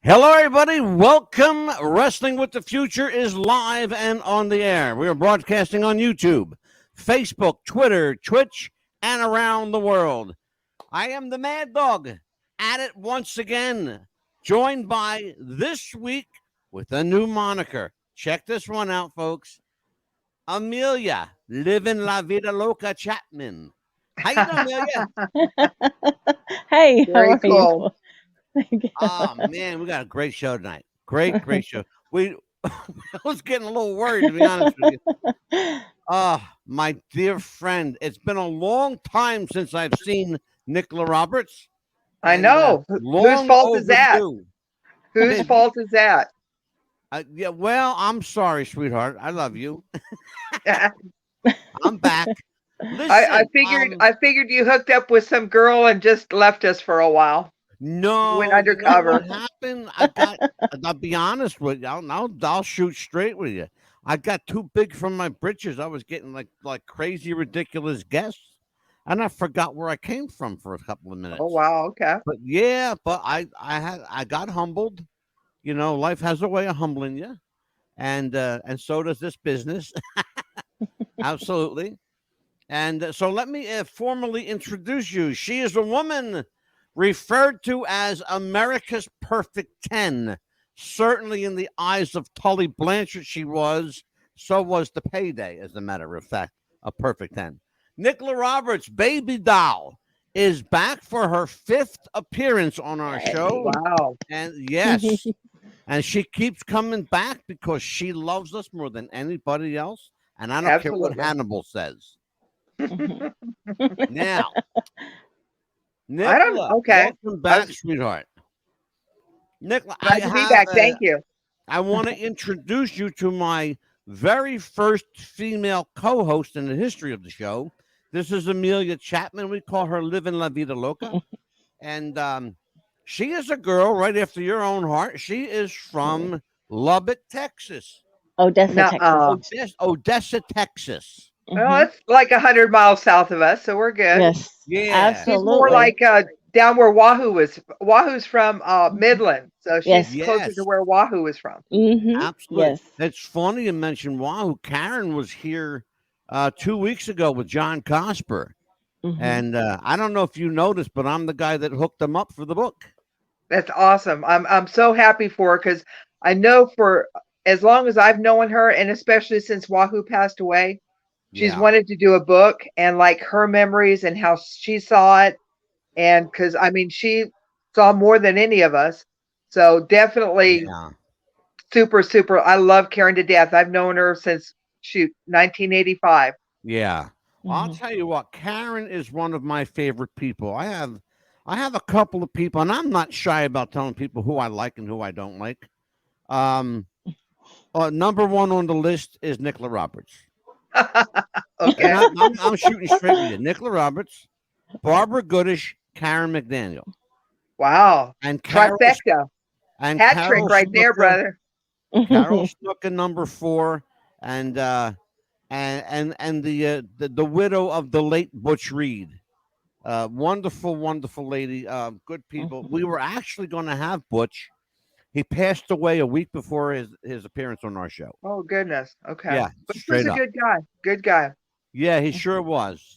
Hello, everybody. Welcome. Wrestling with the Future is live and on the air. We are broadcasting on YouTube, Facebook, Twitter, Twitch, and around the world. I am the Mad Dog, at it once again, joined by this week with a new moniker. Check this one out, folks. Amelia, living La Vida Loca Chapman. How you doing, Amelia? Hey, how Very are cool. you? Oh man, we got a great show tonight. Great show. We I was getting a little worried, to be honest with you. My dear friend, it's been a long time since I've seen Nickla Roberts, I and know. Whose long fault is that? overdue. Whose fault is that? Yeah, well, I'm sorry, sweetheart. I love you. I, I'm back. I Listen, figured you hooked up with some girl and just left us for a while. You went no, you know what undercover. happened? I'll be honest with you. I'll shoot straight with you. I got too big from my britches. I was getting like crazy, ridiculous guests, and I forgot where I came from for a couple of Oh minutes. wow, okay. But yeah, but I got humbled. You know, life has a way of humbling you, and so does this business. Absolutely. And so let me formally introduce you. She is a woman referred to as America's Perfect 10. Certainly, in the eyes of Tully Blanchard, she was. So was the payday, as a matter of fact, a perfect 10. Nickla Roberts, Babydoll, is back for her fifth appearance on our show. Wow. And yes, and she keeps coming back because she loves us more than anybody else. And I don't care what Absolutely. Hannibal says. Mhm. Now, I don't Nickla, okay. welcome I back, was sweetheart. Nickla, glad to be back. Thank you. I want to introduce you to my very first female co-host in the history of the show. This is Amelia Chapman. We call her Living La Vida Loca, and she is a girl right after your own heart. She is from Lubbock, Texas, Odessa, No, Texas. Odessa, Texas. well, Hmm. it's like 100 miles south of us, so we're good. Yes, Yeah, She's more absolutely. like down where Wahoo is. Wahoo's from Mhm. Midland, so she's Yes. closer to yes, where Wahoo is from. absolutely. Yes. It's funny you mentioned Wahoo. Karen was here 2 weeks ago with John Cosper. Hmm. And I don't know if you noticed, but I'm the guy that hooked them up for the book. That's awesome. I'm so happy for her because I know for as long as I've known her, and especially since Wahoo passed away, she's Yeah, wanted to do a book and like her memories and how she saw it. And because I mean, she saw more than any of us. So definitely yeah, super, super. I love Karen to death. I've known her since shoot 1985. yeah. Well, I'll Hmm. tell you what, Karen is one of my favorite people. I have a couple of people, and I'm not shy about telling people who I like and who I don't like. Um, number one on the list is Nickla Roberts, and Okay. I'm shooting straight with you. Nickla Roberts, Barbara Goodish, Karen McDaniel, Wow. and Trifecta. Hat trick Carol right there, Snooker. brother. Carol Snooker, number four, and the widow of the late Butch Reed. Wonderful lady. Good people. We were actually going to have Butch. He passed away a week before his appearance on our show. Oh goodness. Okay. Yeah, But he was straight a up. good guy. Good guy. Yeah, he sure was.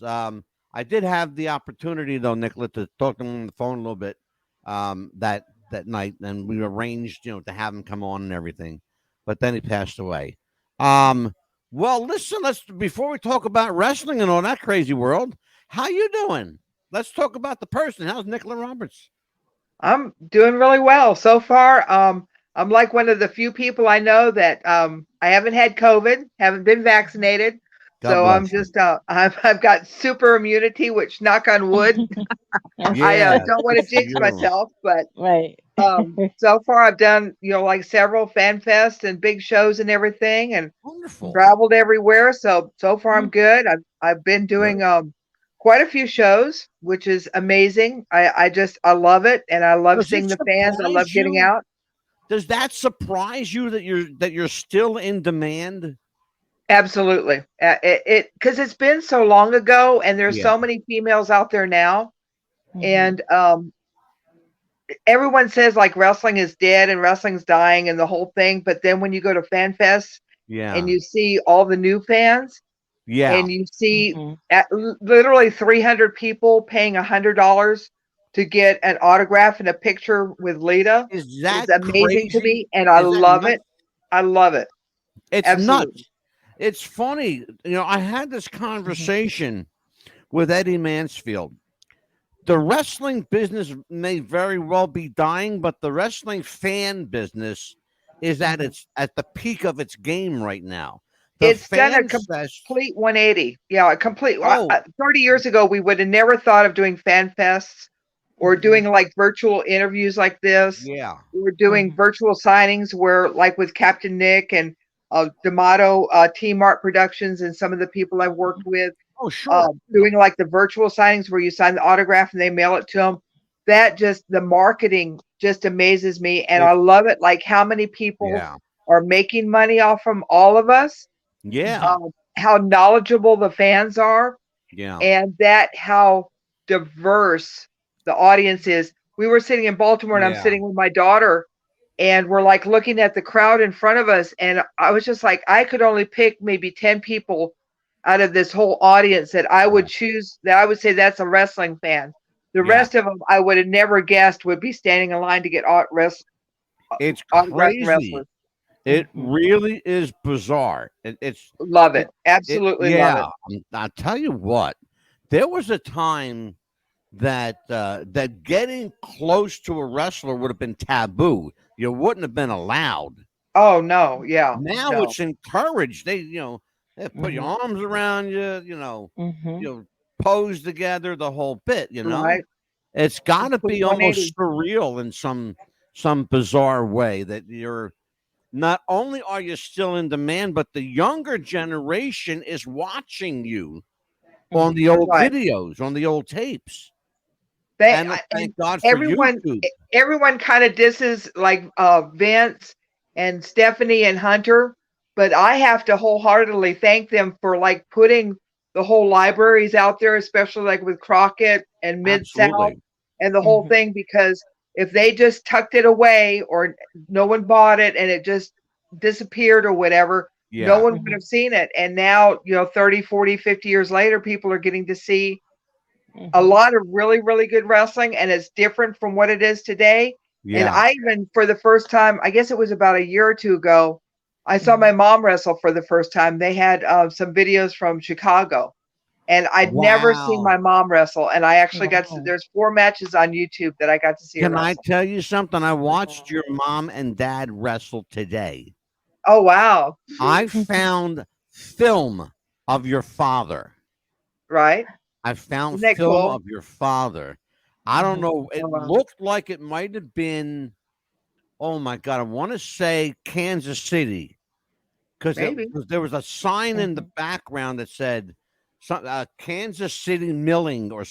I did have the opportunity though, Nicola, to talk to him on the phone a little bit that night, and we arranged, to have him come on and everything. But then he passed away. Um, well, listen, let's before we talk about wrestling and all that crazy world, how you doing? Let's talk about the person. How's Nickla Roberts? I'm doing really well so far. I'm like one of the few people I know that I haven't had COVID, haven't been vaccinated. God So I'm bless you. just I've got super immunity, which knock on wood. I Yeah, don't want good to for jinx you. myself, but Right. so far I've done like several fan fests and big shows and everything, and Wonderful. traveled everywhere. So far I'm good. I've been doing Good. quite a few shows, which is amazing. I love it, and I love Does seeing it the fans. I love surprise getting you? out. Does that surprise you that you're still in demand? Absolutely, it because it's been so long ago, and there's Yeah. so many females out there now, Hmm. and everyone says like wrestling is dead and wrestling's dying and the whole thing, but then when you go to fan fest Yeah. and you see all the new fans Yeah. and you see Mhm. literally 300 people paying $100 to get an autograph and a picture with Lita Is is that amazing to crazy? me, and I Is that love nuts? it. I love it. It's Absolutely. nuts. It's funny. I had this conversation with Eddie Mansfield. The wrestling business may very well be dying, but the wrestling fan business is at the peak of its game right now. The It's done a fan fest. complete 180. Yeah, a complete. Oh, 30 years ago, we would have never thought of doing fan fests or doing like virtual interviews like this. yeah. We were doing virtual signings where, like with Captain Nick and D'Amato, Team Art Productions, and some of the people I've worked with, Oh, sure. doing like the virtual signings where you sign the autograph and they mail it to them. That just, the marketing just amazes me. And I love it. Like how many people Yeah. are making money off from all of us. Yeah. How knowledgeable the fans are, Yeah. and that how diverse the audience is. We were sitting in Baltimore, and I'm Yeah. sitting with my daughter, and we're like looking at the crowd in front of us, and I was just like, I could only pick maybe 10 people out of this whole audience that I would choose, that I would say that's a wrestling fan. The Yeah. rest of them I would have never guessed would be standing in line to get It's autographs from crazy. wrestlers. It really is bizarre. It's Love it. Absolutely love it. I'll tell you what. There was a time that that getting close to a wrestler would have been taboo. You wouldn't have been allowed. Oh no, yeah. Now No. it's encouraged. They they put your arms around you. Pose together, the whole bit. Right. It's got to Complete be almost 180. surreal in some bizarre way that you're. Not only are you still in demand, but the younger generation is watching you on the old Right. videos, on the old tapes. They, And and thank God for everyone YouTube. everyone kind of disses like Vince and Stephanie and Hunter, but I have to wholeheartedly thank them for like putting the whole libraries out there, especially like with Crockett and Mid South Absolutely. and the whole thing, because if they just tucked it away or no one bought it and it just disappeared or whatever, no Yeah. one would have seen it. And now, 30, 40, 50 years later, people are getting to see a lot of really, really good wrestling, and it's different from what it is today. And Yeah. I even, for the first time, I guess it was about a year or two ago, I saw my mom wrestle for the first time. They had some videos from Chicago, and I'd never seen my Wow. mom wrestle. And I actually got to, Wow. there's 4 matches on YouTube that I got to see her Can I wrestle. tell you something? I watched your mom and dad wrestle today. Oh, wow. I found film of your father. Right? I found Isn't that film cool? of your father. I don't know. It Oh, wow. looked like it might have been, oh my God, I want to say Kansas City. Because Maybe. there was a sign in the background that said Kansas City Milling or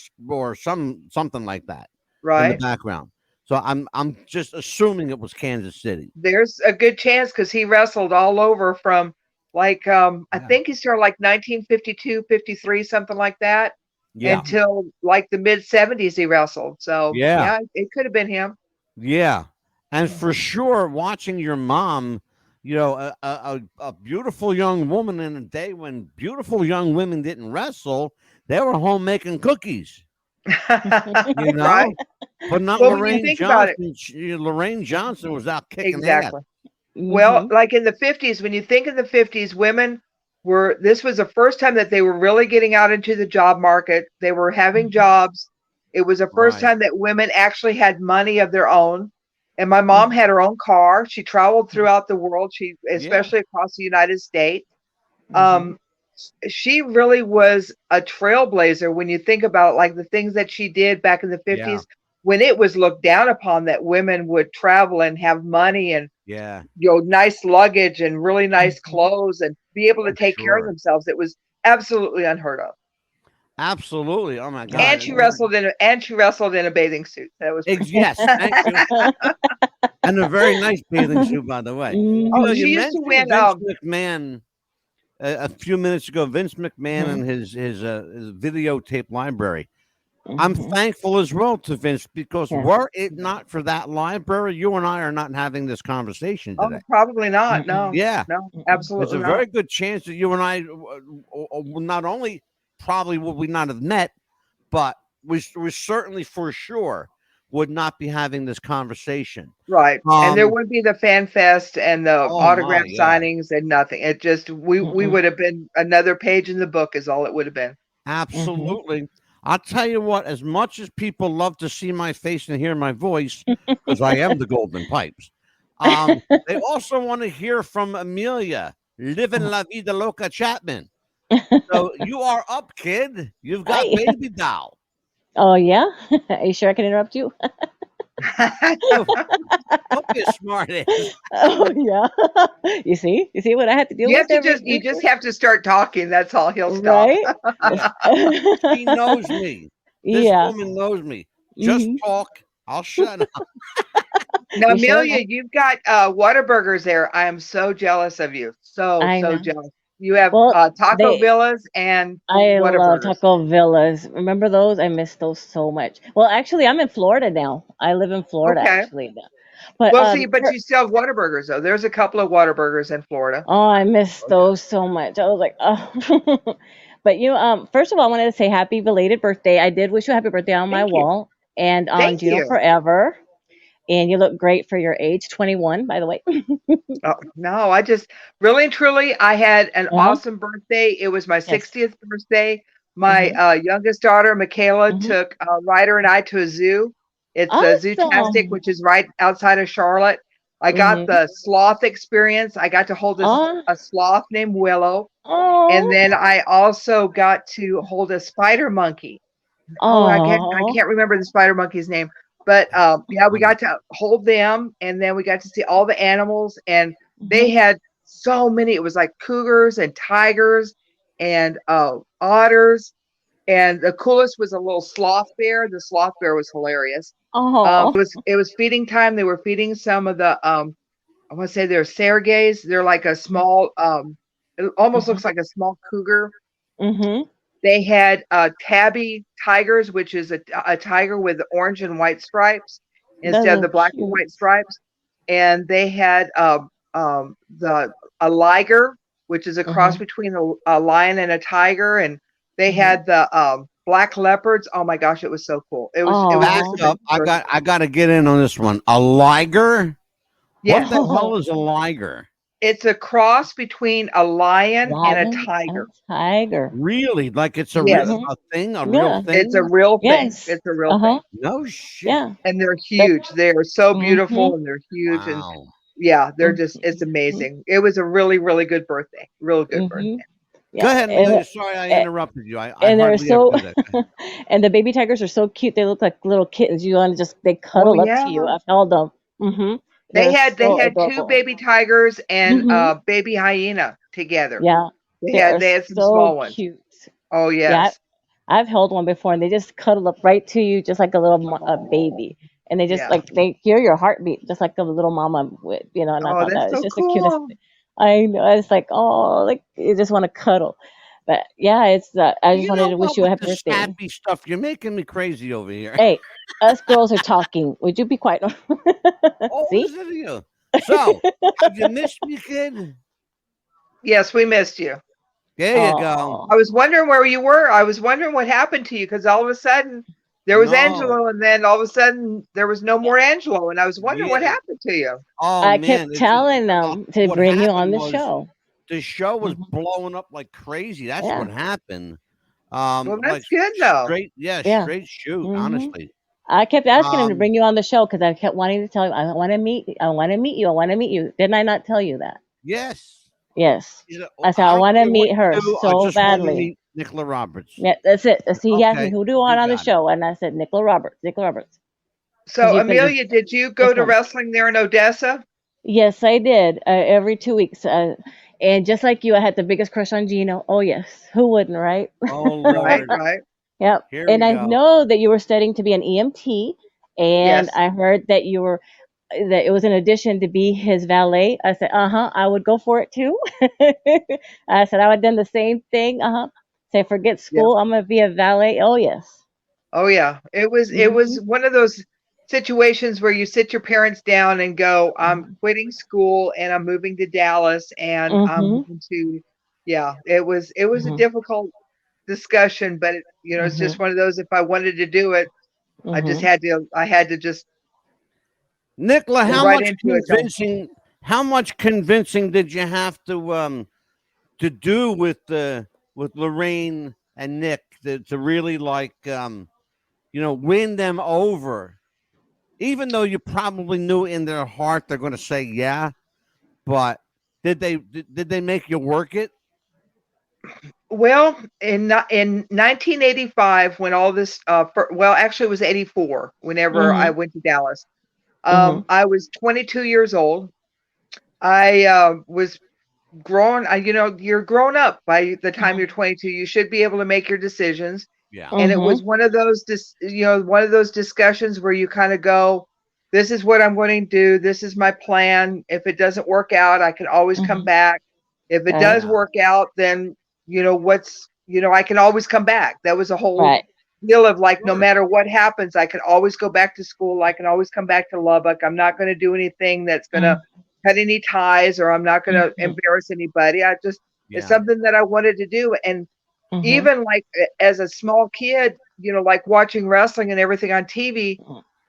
something like that in the Right? background. So I'm just assuming it was Kansas City. There's a good chance because he wrestled all over from like, I Yeah. think he started like 1952, 53, something like that, Yeah. until like the mid 70s he wrestled. So Yeah. yeah, it could have been him. Yeah. And for sure, watching your mom, a beautiful young woman in a day when beautiful young women didn't wrestle, they were home making cookies. You know, Right? but not Well, when you Lorraine think about it, Johnson. Lorraine Johnson was out kicking ass. exactly. Well, like in the 50s, when you think of the 50s, women this was the first time that they were really getting out into the job market. They were having jobs. It was the first Right. time that women actually had money of their own. And my mom had her own car. She traveled throughout the world, especially across the United States. She really was a trailblazer when you think about like the things that she did back in the 50s, Yeah. when it was looked down upon that women would travel and have money and Yeah. nice luggage and really nice clothes and be able to For take care of sure. themselves. It was absolutely unheard of. Absolutely. Oh my God. And she wrestled in a bathing suit. That was pretty Yes. Thank you. And a very nice bathing suit, by the way. Oh, You she used to mentioned win. Vince McMahon a few minutes ago. Vince McMahon and his videotape library. I'm Mhm. thankful as well to Vince because Yeah. were it not for that library, you and I are not having this conversation Oh, today. probably not. Mm-mm. No, Yeah, no, Mm-mm. there's absolutely a not. very good chance that you and I not only probably would we not have met, but we certainly for sure would not be having this conversation. Right. And there Um, would be the fan fest and the oh my, autograph yeah, signings and nothing. It just we Mm-mm. would have been another page in the book is all it would have been. Mhm. absolutely. I'll tell you what, as much as people love to see my face and hear my voice, because I am the Golden Pipes, they also want to hear from Amelia, living La Vida Loca Chapman. So you are up, kid. You've got Hi. Babydoll. Oh yeah. Are you sure I can interrupt you? Oh, don't be a smart ass. Oh yeah. You see? You see what I had to deal You have with to every just you just have to start talking. That's all. He'll stop. right? Yeah, she knows me. This Yeah. woman knows me. Just Mhm. talk. I'll shut up. Now, You sure? Amelia, you've got Whataburgers there. I am so jealous of you. So, I so know. jealous. You have Well, Taco they Villas and I love Whataburgers. Taco Villas. Remember those? I miss those so much. Well, actually, I'm in Florida now. I live in Florida Okay. actually now. But Well, see, but you still have Whataburgers though. There's a couple of Whataburgers in Florida. oh, I miss Oh, yeah. those so much. I was like, oh. But first of all, I wanted to say happy belated birthday. I did wish you a happy birthday on my Thank you. wall and on Thank Gino you. Forever. And you look great for your age, 21, by the way. Oh, no, I just really and truly, I had an Uh-huh. awesome birthday. It was my Yes. 60th birthday. My Mm-hmm. youngest daughter, Michaela, Mm-hmm. took Ryder and I to a zoo. It's a Zootastic, Awesome. which is right outside of Charlotte. I got Mm-hmm. the sloth experience. I got to hold Oh, a sloth named Willow. And oh, then I also got to hold a spider monkey. Oh, I oh. can't remember the spider monkey's name, but yeah, we got to hold them, and then we got to see all the animals, and they Mm-hmm. had so many. It was like cougars and tigers and otters, and the coolest was a little sloth bear. The sloth bear was hilarious. Oh. It was feeding time. They were feeding some of the I want to say they're sergays. They're like a small it almost Mm-hmm. looks like a small cougar. Mm-hmm. They had tabby tigers, which is a tiger with orange and white stripes Those instead of are the black and cute. white stripes. And they had the a liger, which is a cross Mm-hmm. between a lion and a tiger. And they Mm-hmm. had the black leopards. Oh my gosh, it was so cool. It was Back just a Oh. big up. I birthday. got I got to get in on this one. A liger? What Yes, the hell Oh. is a liger? it's a cross between a lion and a Lion tiger. and tiger. Really? Like it's a real Yes, Mm-hmm. a thing, a real Yeah. it's a thing? real thing. Yes. It's a real Uh-huh. thing. No shit. Yeah. And they're That huge. They are so mm-hmm. beautiful and they're huge. And Wow. yeah, they're just, it's Mm-hmm. amazing. It was a really, really good birthday. Real good Mm-hmm. birthday. Go Yeah. ahead, Amelia. Sorry I interrupted you. I And they're hardly ever so do that. and the baby tigers are so cute. They look like little kittens. You want to just they Oh cuddle up to yeah. you. I've held them. They're They so had two adorable. baby tigers and hmm baby hyena together. Yeah, they are They had some so small ones. cute. Oh Yeah, yes. I've held one before, and they just cuddle up right to you, just like a little a Oh baby. And they just yeah. like they hear your heartbeat, just like a little mama would, And I Oh, thought that's that was so just the cutest cool. thing. I know. It's like, oh, like you just want to cuddle. But yeah, it's. I just You wanted know to wish what? you a With happy this birthday. happy stuff, you're making me crazy over here. Hey, us girls are talking. Would you be quiet? Oh, See? listen to you. So, have you missed me, kid? Yes, we missed you. There you go. I Oh, was wondering where you were. I was wondering what happened to you because all of a sudden there was No. Angelo, and then all of a sudden there was no yeah. more Angelo, and I was wondering what Yeah. happened to you. Oh I man, kept it's telling them to what bring you on happened the was show. the show was hmm blowing up like crazy. That's Yeah, what happened. Well, Like that's good though. straight, yeah, yeah. straight shoot. hmm Honestly, I kept asking him to um, bring you on the show because I kept wanting to tell him I want to meet. I want to meet you. I want to meet you. Didn't I not tell you that? yes. Yes. He said, I said I I don't want to care what meet you her do. I so just want to badly. meet Nickla Roberts. Yeah, that's it. So he asked me Okay, who do you want you on the got it. show, and I said Nickla Roberts. Nickla Roberts, because So, Amelia, did you go yes, to ma'am. wrestling there in Odessa? Yes, I did. Every 2 weeks. And just like you, I had the biggest crush on Gino. Oh yes, who wouldn't, right? Oh Right, Lord, right. Yep. here And we I go. know that you were studying to be an EMT, and Yes. I heard that you were that it was an addition to be his valet. I said, I would go for it too. I said I would have done the same thing. Say forget Yeah. school, I'm gonna be a valet. Oh yes. Oh yeah. It was one of those situations where you sit your parents down and go, I'm quitting school and I'm moving to Dallas and I'm Mhm. moving to yeah, it was a Mhm. difficult discussion, but it's just Mhm. one of those if I wanted to do it, Mhm. I had to just Nickla, go how right much into it. convincing? How much convincing did you have to do with Lorraine and Nick to really like win them over? Even though you probably knew in their heart they're going to say yeah, but did they make you work it? Well, in 1985, when all this, well, actually, it was 84. Whenever I Mhm. went to Dallas, Mhm. I was 22 years old. I was grown. You're grown up by the time you're Mhm. 22. You should be able to make your decisions. Yeah. And it Mhm. was one of those, one of those discussions where you kind of go, "This is what I'm going to do. This is my plan. If it doesn't work out, I can always come Mhm. back. If it Right. does Yeah. work out, then I can always come back." That was a whole Right. deal of like, no Sure. matter what happens, I can always go back to school. I can always come back to Lubbock. I'm not going to do anything that's going to Mhm. cut any ties, or I'm not going to Mhm. embarrass anybody. It's Yeah. something that I wanted to do. And Mhm. even like as a small kid, like watching wrestling and everything on TV,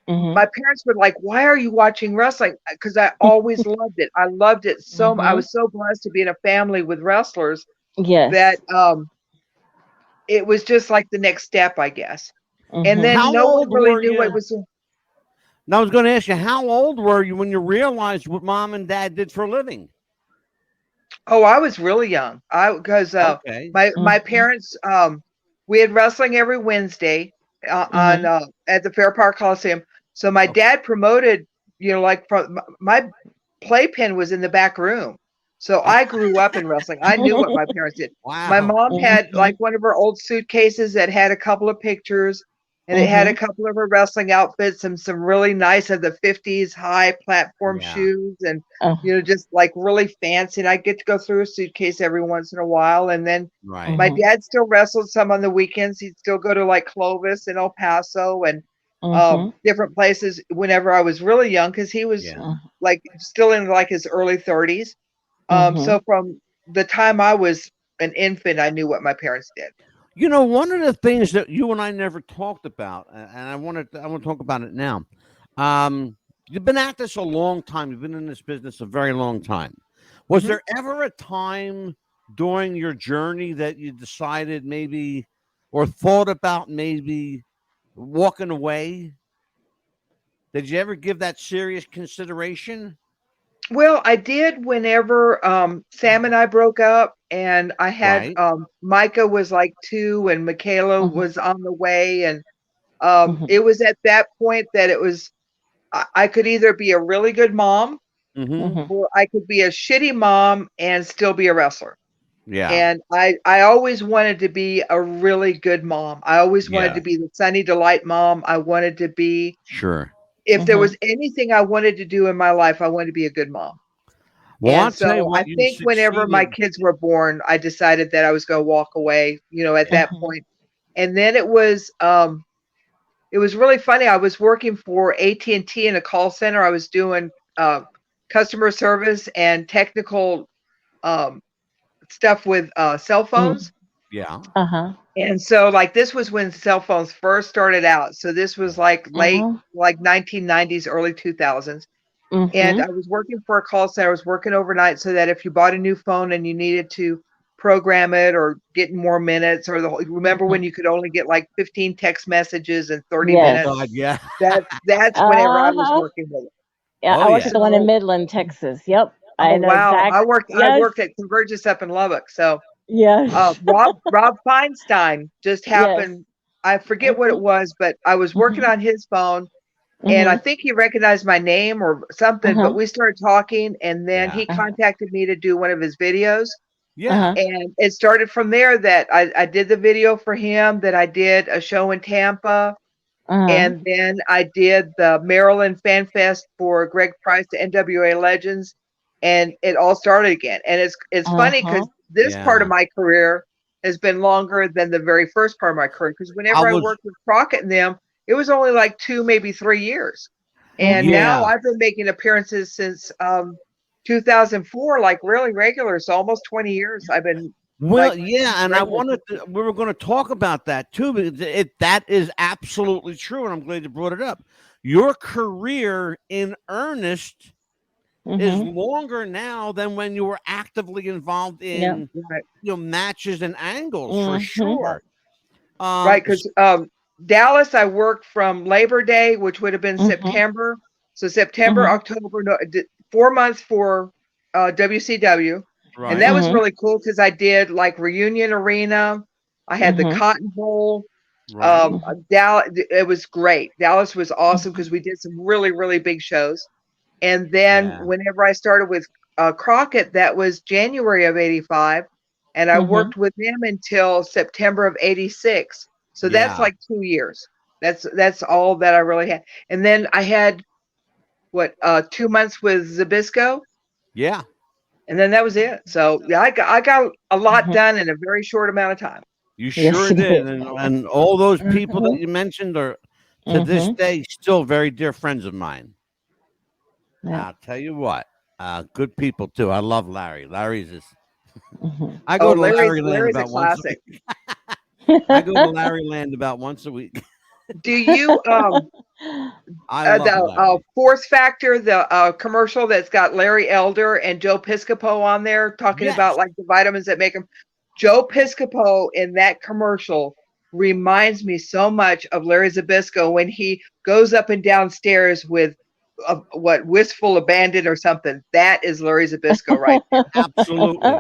Mhm. my parents were like, "Why are you watching wrestling?" Because I always loved it. I loved it so I Mhm. was so blessed to be in a family with wrestlers that Yes. it was just like the next step, I guess. And Mhm. then How no one old really were knew what you? was Now, I was going to ask you, how old were you when you realized what mom and dad did for a living? Oh, I was really young. I because Okay. my Mhm. parents we had wrestling every Wednesday on Mhm. at the Fair Park Coliseum. So my Okay. dad promoted, like from my playpen was in the back room. So I grew up in wrestling. I knew what my parents did. My Wow. mom had like Mhm. one of her old suitcases that had a couple of pictures and it had a Mhm. couple of her wrestling outfits and some really nice of the 50s high platform Yeah. shoes and Uh, just like really fancy. And I get to go through a suitcase every once in a while. And then Right. my mhm. dad still wrestled some on the weekends. He'd still go to like Clovis and El Paso and Mhm. different places whenever I was really young because he was Yeah. like still in like his early 30s. Mhm. So from the time I was an infant, I knew what my parents did. One of the things that you and I never talked about, and I want to talk about it now. You've been at this a long time. You've been in this business a very long time. Was Hmm. there ever a time during your journey that you decided maybe or thought about maybe walking away? Did you ever give that serious consideration? Well, I did whenever Sam and I broke up, and I had Right. Micah was like 2, and Michaela Mhm. was on the way, and Mhm. it was at that point that it was I could either be a really good mom Mm-hmm. Mhm. or I could be a shitty mom and still be a wrestler. Yeah. And I always wanted to be a really good mom. I always wanted to Yeah. be the sunny delight mom. I wanted to be Sure. if there Mhm. was anything I wanted to do in my life, I wanted to be a good mom. Well, And I'll tell you so I what, you think whenever my succeeded. kids were born, I decided that I was going to walk away, at that Mhm. point. And then it was really funny. I was working for AT&T in a call center. I was doing customer service and technical um, stuff with cell Mhm. phones. Yeah. Uh-huh. And so like this was when cell phones first started out. So this was like late Mhm. like 1990s, early 2000s. And I Mhm. was working for a call center. I was working overnight so that if you bought a new phone and you needed to program it or get more minutes or remember Mhm. when you could only get like 15 text messages in 30 Oh Yes. minutes? God, yeah. That's whenever I was Uh-huh. working with it. Yeah, Oh I worked at yeah. the one in So, Midland, Texas. Yep. I oh know wow, exact. I Yes. worked at Convergence up in Lubbock. So Yes. Rob Feinstein just Yes. happened. I forget what it Mhm. was, but I was working Mhm. on his phone and I Mhm. think he recognized my name or something, but Uh-huh. we started talking and then Yeah. he Uh-huh. contacted me to do one of his videos. Yeah. Uh-huh. And it started from there that I did the video for him, that I did a show in Tampa, Uh-huh. and then I did the Maryland Fan Fest for Greg Price, the NWA Legends, and it all started again. And it's funny Uh-huh. because this part of Yeah. my career has been longer than the very first part of my career. Because I whenever I was, worked with Crockett and them, it was only like 2, maybe 3 years. And now yeah. I've been making appearances since 2004, like really regular. So almost 20 years I've been Well, like yeah, and I regular. wanted to, we were going to talk about that too, because that is absolutely true, and I'm glad you brought it up. Your career in earnest is Mhm. longer now than when you were actively involved Yep. in Right. matches and angles for Mhm. sure. Right, because Dallas, I worked from Labor Day, which would have been Mhm. September. So September, Mhm. October, no, 4 months for WCW, and Right, that was Mhm. really cool because I did like Reunion Arena. I had the Mhm. Cotton Bowl. right, Mhm. Dallas, it was great. Dallas was awesome Mhm. because we did some really, really big shows. And then yeah, whenever I started with Crockett, that was January of '85, and I Mhm. worked with them until September of '86. So that's yeah, like 2 years. That's all that I really had. And then I had what 2 months with Zabisco, yeah. and then that was it. So yeah, I got a lot Mhm. done in a very short amount of time. You Yes, sure you did, did. and all those people that Mhm. you mentioned are to this Mhm. day still very dear friends of mine. Yeah. I'll tell you what, good people too. I love Larry. Larry's is. Mhm. I Oh, go to Larry Land Larry's a about once a classic. week. I go to Larry Land about once a week. Do you I love the Larry. Force Factor, the commercial that's got Larry Elder and Joe Piscopo on there talking Yes. about like the vitamins that make them. Joe Piscopo in that commercial reminds me so much of Larry Zabisco when he goes up and down stairs with what wistful abandon or something. That is Larry Zabisco right there. Absolutely.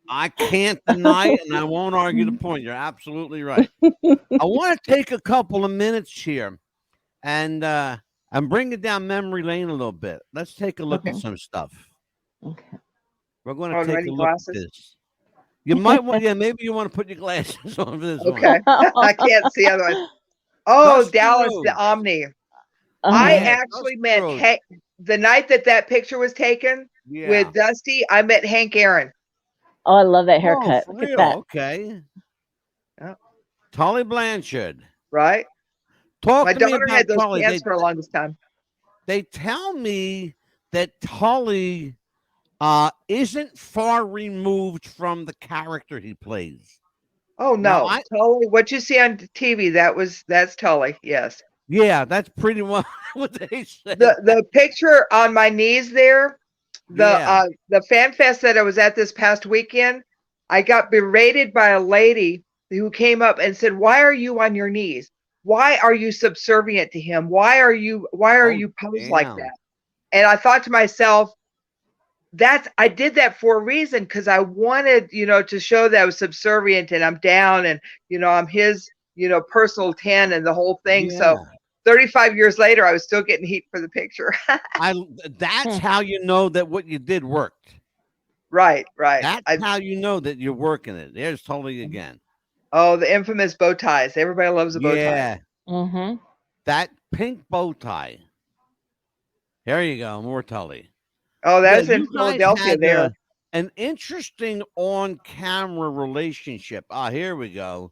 I can't deny it, and I won't argue the point. You're absolutely right. I want to take a couple of minutes here and bring it down memory lane a little bit. Let's take a look at Mhm. some stuff. Okay. We're going to Oh, do I take a need look at glasses? this. You might want, yeah, maybe you want to put your glasses on for this one. Okay. I can't see otherwise. Oh, Dusty Dallas, the Rhodes. Omni. I Uh-huh. Yeah, actually Dusty met Rhodes. the night that that picture was taken Yeah. with Dusty. I met Hank Aaron. Oh, I love that Oh, haircut. for Look at real? that. Okay. Yeah, Tully Blanchard. right? Talk My to me daughter about had those Tully. pants for the longest time. They tell me that Tully isn't far removed from the character he plays. Oh Now, no, Tully. What you see on TV, that's Tully. Yes. yeah, that's pretty much what they said. The picture on my knees there, Yeah. the fan fest that I was at this past weekend, I got berated by a lady who came up and said, "Why are you on your knees? Why are you subservient to him? Why are Oh, you posed like damn. that?" And I thought to myself, I did that for a reason because I wanted, to show that I was subservient and I'm down and, I'm his, personal 10 and the whole thing. So Yeah. 35 years later, I was still getting heat for the picture. I that's Hmm. how you know that what you did worked. Right, right. That's how you know that you're working it. There's Tully again. Oh, the infamous bow ties. Everybody loves a bow tie. Yeah. Mhm. That pink bow tie. There you go, more Tully. Oh, that Yeah, was in you guys Philadelphia had there. an interesting on-camera relationship. Ah, here we go.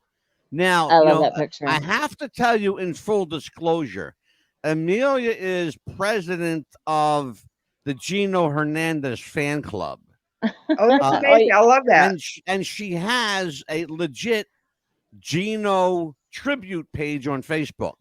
Now, I love that I picture. have to tell you in full disclosure, Amelia is president of the Gino Hernandez fan club. Oh, that's Uh, Oh, amazing. I love that. and she has a legit Gino tribute page on Facebook.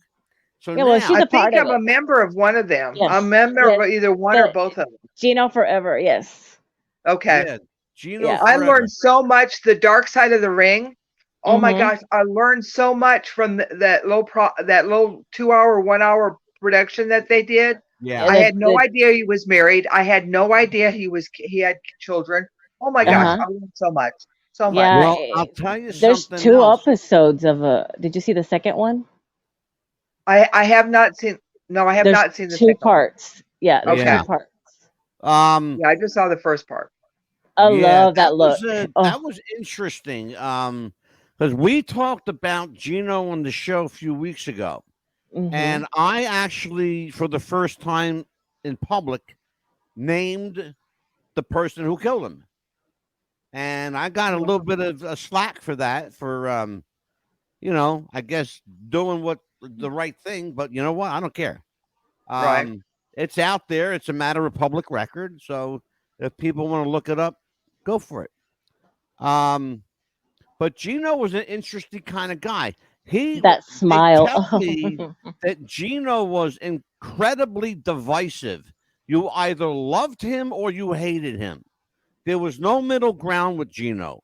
So yeah, well, she's I now, a think part of I'm a it. member of one of them. I'm a Yes. member Yes. of either one or The both of them. Gino Forever. Yes. Okay. yeah, Gino Yeah. I forever. learned so much. The Dark Side of the Ring. Oh my Mhm. gosh, I learned so much from that low 2 hour, 1 hour production that they did. Yeah. Yeah. I had no The idea he was married. I had no idea he had children. Oh my gosh, Yeah. uh-huh. I learned so much. So much. Yeah. Well, I'll tell you There's something two else. episodes of a. Did you see the second one? I have not seen no, I have There's not seen the two second one. parts. Yeah, there's two Okay. Yeah. parts. Um, Yeah, I just saw the first part. I yeah, love that look. Oh. that was interesting. Because we talked about Gino on the show a few weeks ago, Mhm. and I actually, for the first time in public, named the person who killed him. and I got a little bit of slack for that. For I guess doing what the right thing. But you know what? I don't care. Right. It's out there. It's a matter of public record. So if people want to look it up, go for it. But Gino was an interesting kind of guy. They smile. tell me that Gino was incredibly divisive. You either loved him or you hated him. There was no middle ground with Gino.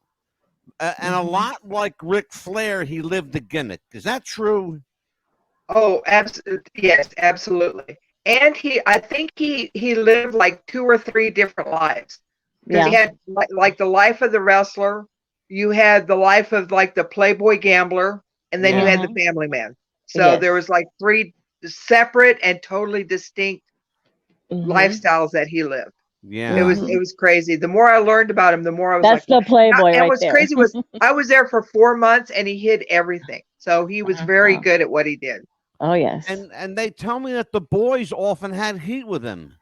And a lot like Ric Flair, he lived the gimmick. Is that true? Oh, yes, absolutely. And I think he lived like 2 or 3 different lives. Because he had like the life of the wrestler, you had the life of like the playboy gambler, and then you had the family man. So there was like 3 separate and totally distinct lifestyles that he lived. Yeah. It was crazy. The more I learned about him, the more I was That's like, the playboy and right what's there. crazy was I was there for 4 months and he hid everything. So he was very good at what he did. Oh, yes. And they tell me that the boys often had heat with him.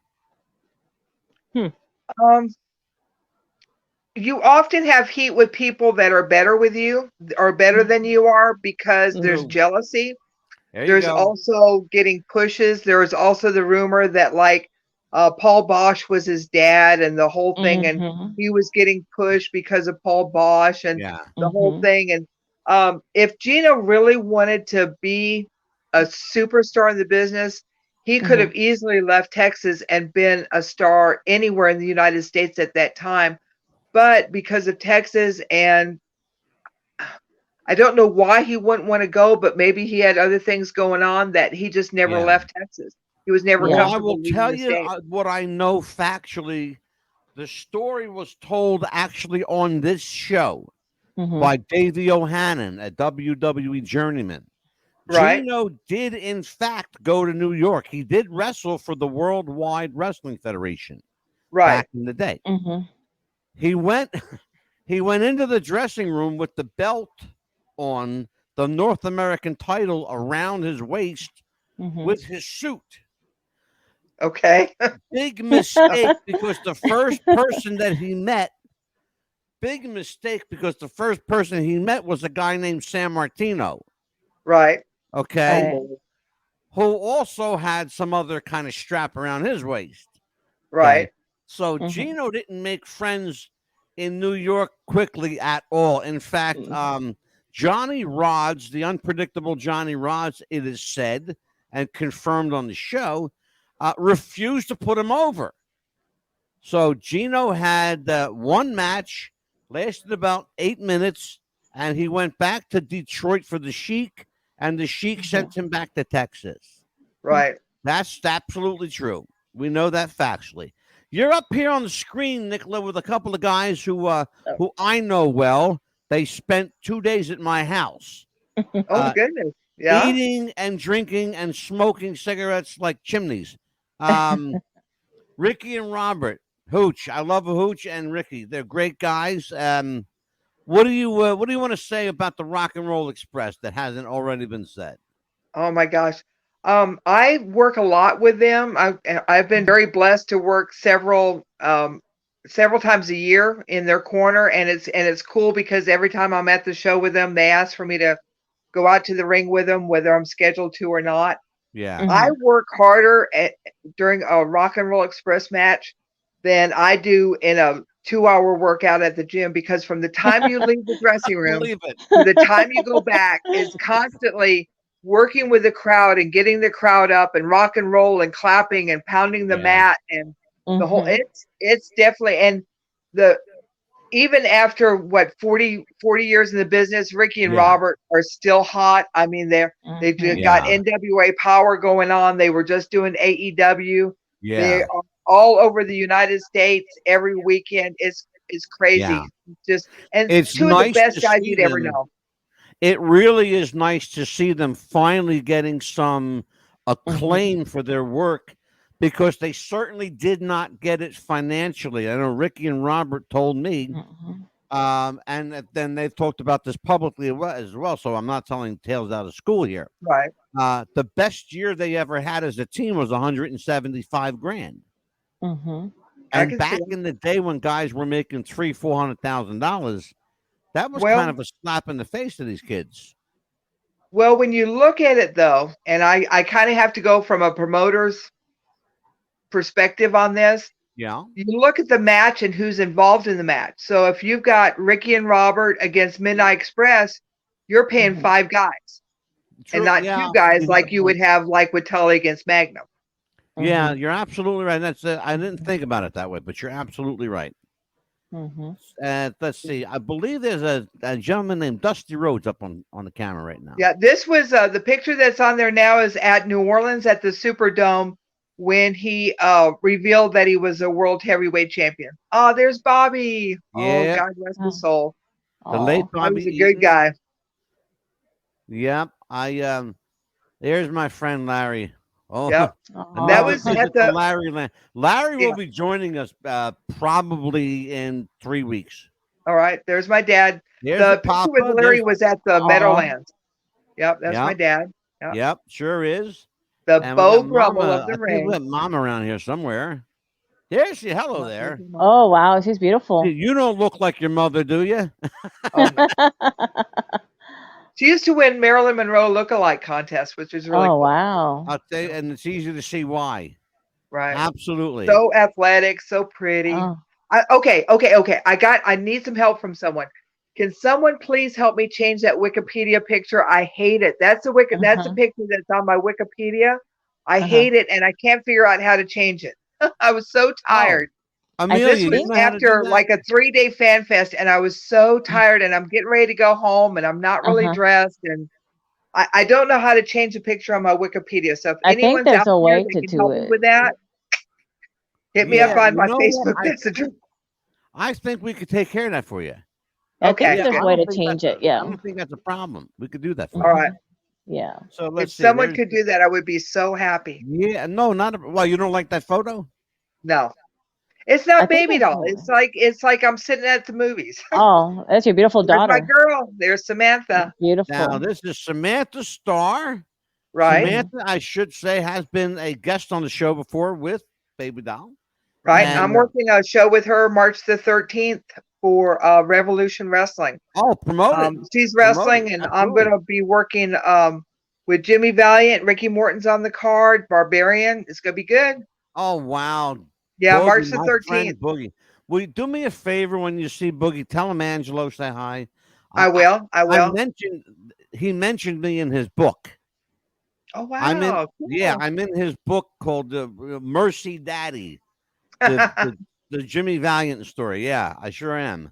You often have heat with people that are better with you or better than you are because there's jealousy. There's also getting pushes. There was also the rumor that like Paul Bosch was his dad and the whole thing, and he was getting pushed because of Paul Bosch and the whole thing. And if Gino really wanted to be a superstar in the business, he could have easily left Texas and been a star anywhere in the United States at that time. But because of Texas, and I don't know why he wouldn't want to go, but maybe he had other things going on that he just never left Texas. He was never comfortable. I will tell you what I know factually. The story was told actually on this show by Davey O'Hannon, a WWE journeyman. Right. Gino did, in fact, go to New York. He did wrestle for the Worldwide Wrestling Federation back in the day. He went into the dressing room with the belt on, the North American title around his waist with his suit. Okay. Big mistake because the first person that he met, was a guy named San Martino. Right. Okay. Who also had some other kind of strap around his waist. Right. Okay? So Gino didn't make friends in New York quickly at all. In fact, Johnny Rods, the unpredictable Johnny Rods, it is said and confirmed on the show, refused to put him over. So Gino had one match, lasted about 8 minutes, and he went back to Detroit for the Sheik, and the Sheik sent him back to Texas. Right. That's absolutely true. We know that factually. You're up here on the screen, Nickla, with a couple of guys who I know well. They spent 2 days at my house. Oh, goodness. Yeah. Eating and drinking and smoking cigarettes like chimneys. Ricky and Robert, Hooch. I love Hooch and Ricky. They're great guys. What do you want to say about the Rock and Roll Express that hasn't already been said? Oh my gosh. I work a lot with them. I've been very blessed to work several times a year in their corner, and it's cool because every time I'm at the show with them, they ask for me to go out to the ring with them, whether I'm scheduled to or not. Yeah. I work harder during a Rock and Roll Express match than I do in a 2-hour workout at the gym, because from the time you leave the dressing room to the time you go back is constantly working with the crowd and getting the crowd up and rock and roll and clapping and pounding the mat and the whole, it's definitely, and even after 40 years in the business, Ricky and Robert are still hot. I mean, they've got NWA Power going on. They were just doing AEW. Yeah. They are all over the United States every weekend. It's crazy. Yeah. It's two of the best guys you'd ever know. It really is nice to see them finally getting some acclaim for their work, because they certainly did not get it financially. I know Ricky and Robert told me, and then they've talked about this publicly as well, so I'm not telling tales out of school here. Right. The best year they ever had as a team was $175,000. And can see back it. in the day when guys were making $300,000-$400,000, that was Well, kind of a slap in the face to these kids. well, when you look at it though, and I kind of have to go from a promoter's perspective on this. Yeah. You look at the match and who's involved in the match. So if you've got Ricky and Robert against Midnight Express, you're paying 5 guys True. and not 2 Yeah. guys like you would have like with Tully against Magnum. Yeah, you're absolutely right. That's I didn't think about it that way, but you're absolutely right. Let's see. I believe there's a gentleman named Dusty Rhodes up on the camera right now. Yeah, this was the picture that's on there now is at New Orleans at the Superdome when he revealed that he was a world heavyweight champion. Oh, there's Bobby. Oh, Yeah. God rest his soul. The late He Bobby was a good Eaton. guy. Yep. There's my friend Larry. Oh, Yep. That was at the Larry Land. Larry Yeah. will be joining us probably in 3 weeks. All right. There's my dad. There's The the picture Papa. with Larry was at the Meadowlands. Yep, that's Yep. my dad. Yep. Yep, sure is. The And Beau we got Brummel Mama. of the I think we ring. got Mama around here somewhere. There's she. Hello there. Oh, wow. She's beautiful. You don't look like your mother, do you? Oh, no. She used to win Marilyn Monroe lookalike contest, which is really Oh, cool. wow. I'll tell you, and it's easy to see why. Right. Absolutely. So athletic, so pretty. Oh. Okay. I need some help from someone. Can someone please help me change that Wikipedia picture? I hate it. That's that's a picture that's on my Wikipedia. I hate it, and I can't figure out how to change it. I was so tired. Amelia, This you was know how to do after that? like a 3-day fan fest, and I was so tired, and I'm getting ready to go home, and I'm not really dressed, and I don't know how to change a picture on my Wikipedia. So if I think anyone's there's out a there way that to can do help me it. with that, hit me up Yeah, on you my know what? Facebook Messenger. I think we could take care of that for you. I Okay, think there's I a way don't to think change that's it. Yeah. I don't think that's a problem. We could do that for All you. right. Yeah. So If let's see. someone There's- could do that, I would be so happy. Yeah, no, not a, well. You don't like that photo? No, it's I not think Baby that's Doll. cool. It's like I'm sitting at the movies. Oh, that's your beautiful There's my daughter. girl. There's Samantha. Beautiful. Now this is Samantha Starr. Right. Samantha, I should say, has been a guest on the show before with Babydoll. Right. And, I'm working a show with her March the 13th for Revolution Wrestling. Oh, promote it. She's Promote wrestling, it. and Absolutely. I'm going to be working with Jimmy Valiant. Ricky Morton's on the card. Barbarian. It's going to be good. Oh, wow. Yeah, Boogie, March the my 13th. friend Boogie. Will you do me a favor when you see Boogie? Tell him Angelo say hi. I will. He mentioned me in his book. Oh, wow. Cool. I'm in his book called Mercy Daddy, the Jimmy Valiant story. Yeah, I sure am.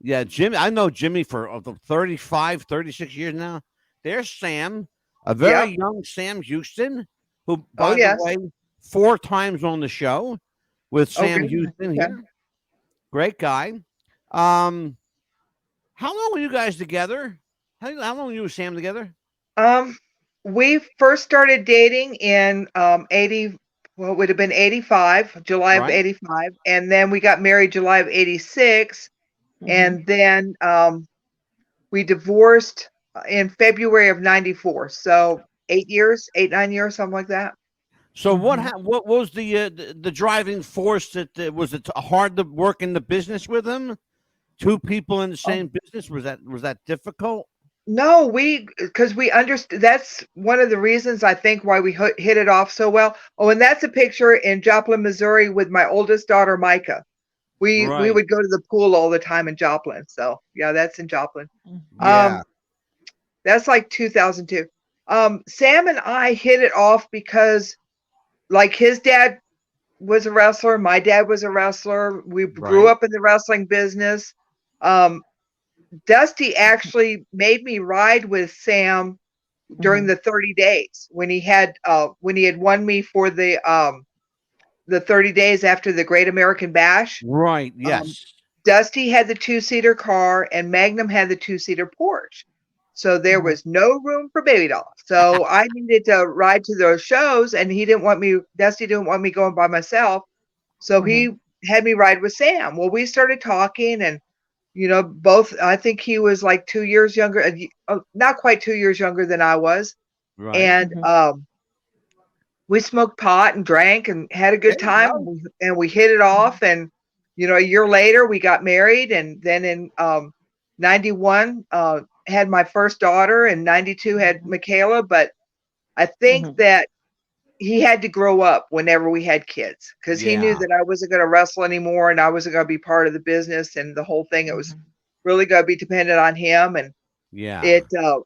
Yeah, Jimmy. I know Jimmy for 35, 36 years now. There's Sam, a very young Sam Houston, who, by the way, 4 times on the show with Sam Houston here. Great guy. How long were you guys together? How long were you and Sam together? We first started dating in 80. Well, it would have been 85, July of 85, and then we got married July of 86, and then we divorced in February of 94. So 8 years, 9 years, something like that. So what was the driving force that was it hard to work in the business with him? 2 people in the same business, was that difficult? No, because we understood. That's one of the reasons I think why we hit it off so well. Oh, and that's a picture in Joplin, Missouri, with my oldest daughter, Micah. We would go to the pool all the time in Joplin. So yeah, that's in Joplin. Yeah. That's like 2002. Sam and I hit it off because, like, his dad was a wrestler, my dad was a wrestler. We grew up in the wrestling business. Dusty actually made me ride with Sam during the 30 days when he had won me for the 30 days after the Great American Bash. Right. Yes. Dusty had the 2-seater car and Magnum had the 2-seater Porsche. So there was no room for Babydoll. So I needed to ride to those shows, and Dusty didn't want me going by myself. So he had me ride with Sam. Well, we started talking, and both, I think he was like 2 years younger, not quite 2 years younger than I was. Right. And we smoked pot and drank and had a There good you time, go. and we hit it off. And a year later we got married, and then in 91 had my first daughter, and 92 had Michaela. But I think Mhm. that he had to grow up whenever we had kids, because he knew Yeah. that I wasn't going to wrestle anymore, and I wasn't going to be part of the business and the whole thing. It was really going to be dependent on him, and Yeah. it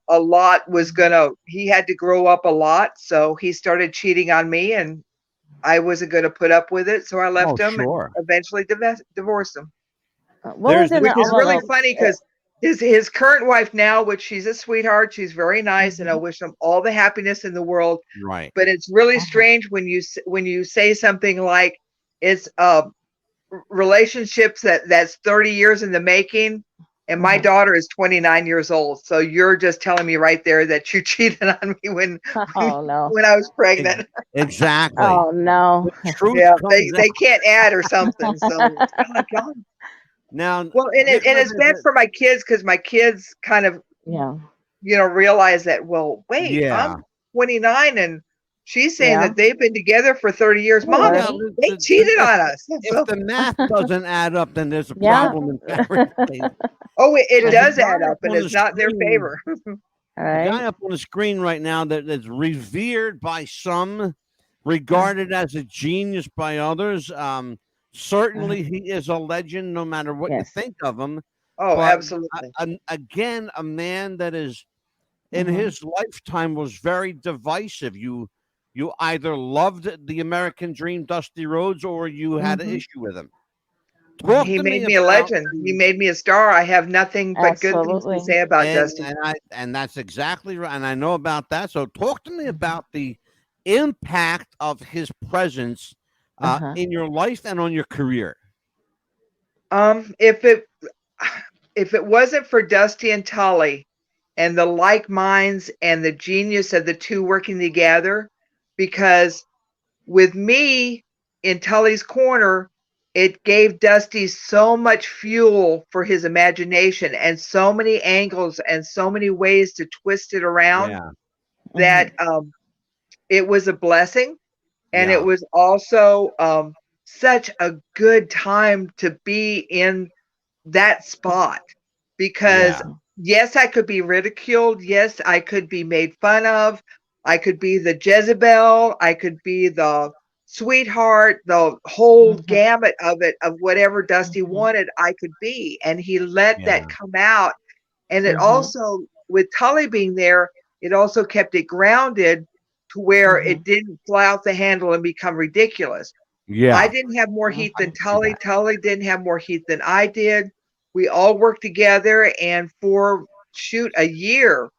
a lot was gonna. He had to grow up a lot, so he started cheating on me, and I wasn't going to put up with it, so I Oh, left him and sure. eventually divorced him. What There's was the in Which is all really the? funny because his current wife now, which she's a sweetheart, she's very nice, and I wish him all the happiness in the world. right. But it's really Uh-huh. strange when you say something like it's relationships that's 30 years in the making, and my Uh-huh. daughter is 29 years old. So you're just telling me right there that you cheated on me Oh no. when I was Ex- pregnant. Exactly. Oh no. The truth Yeah, comes out. they can't add or something. So it's kind of like, oh. Now, Well, and Nickla, it's bad for my kids, because my kids kind of Yeah. realize that, well, wait, yeah. I'm 29 and she's saying Yeah. that they've been together for 30 years. Well, Mom, yeah. Right. they cheated on us. If So, the math doesn't add up, then there's a Yeah. problem in parenting. oh, it There's a does guy add up up, and on the it's not in their screen. favor. All A guy right. up on the screen right now that's revered by some, Mm. regarded as a genius by others. Certainly, he is a legend, no matter what you Yes. think of him. Oh, But absolutely. again, a man that is in Mhm. his lifetime was very divisive. You either loved the American Dream, Dusty Rhodes, or you had an Mhm. issue with him. Talk He to made me me a about legend. He made me a star. I have nothing but good things to Absolutely. say about Dusty. and that's exactly right, and I know about that. So talk to me about the impact of his presence Uh-huh. in your life and on your career. If it wasn't for Dusty and Tully and the like minds and the genius of the two working together, because with me in Tully's corner, it gave Dusty so much fuel for his imagination and so many angles and so many ways to twist it around Yeah, that Mhm. it was a blessing. And it yeah, was also such a good time to be in that spot, because yeah, Mhm. yes, I could be ridiculed. Yes, I could be made fun of. I could be the Jezebel. I could be the sweetheart, the whole Mhm. gamut of it, of whatever Dusty Mhm. wanted, I could be. And he let yeah, that come out. And it Mhm. also, with Tully being there, it also kept it grounded to where it Mhm. didn't fly off the handle and become ridiculous. I yeah. didn't have more Mhm. heat than I can see Tully. that. Tully didn't have more heat than I did. We all worked together, and for a year,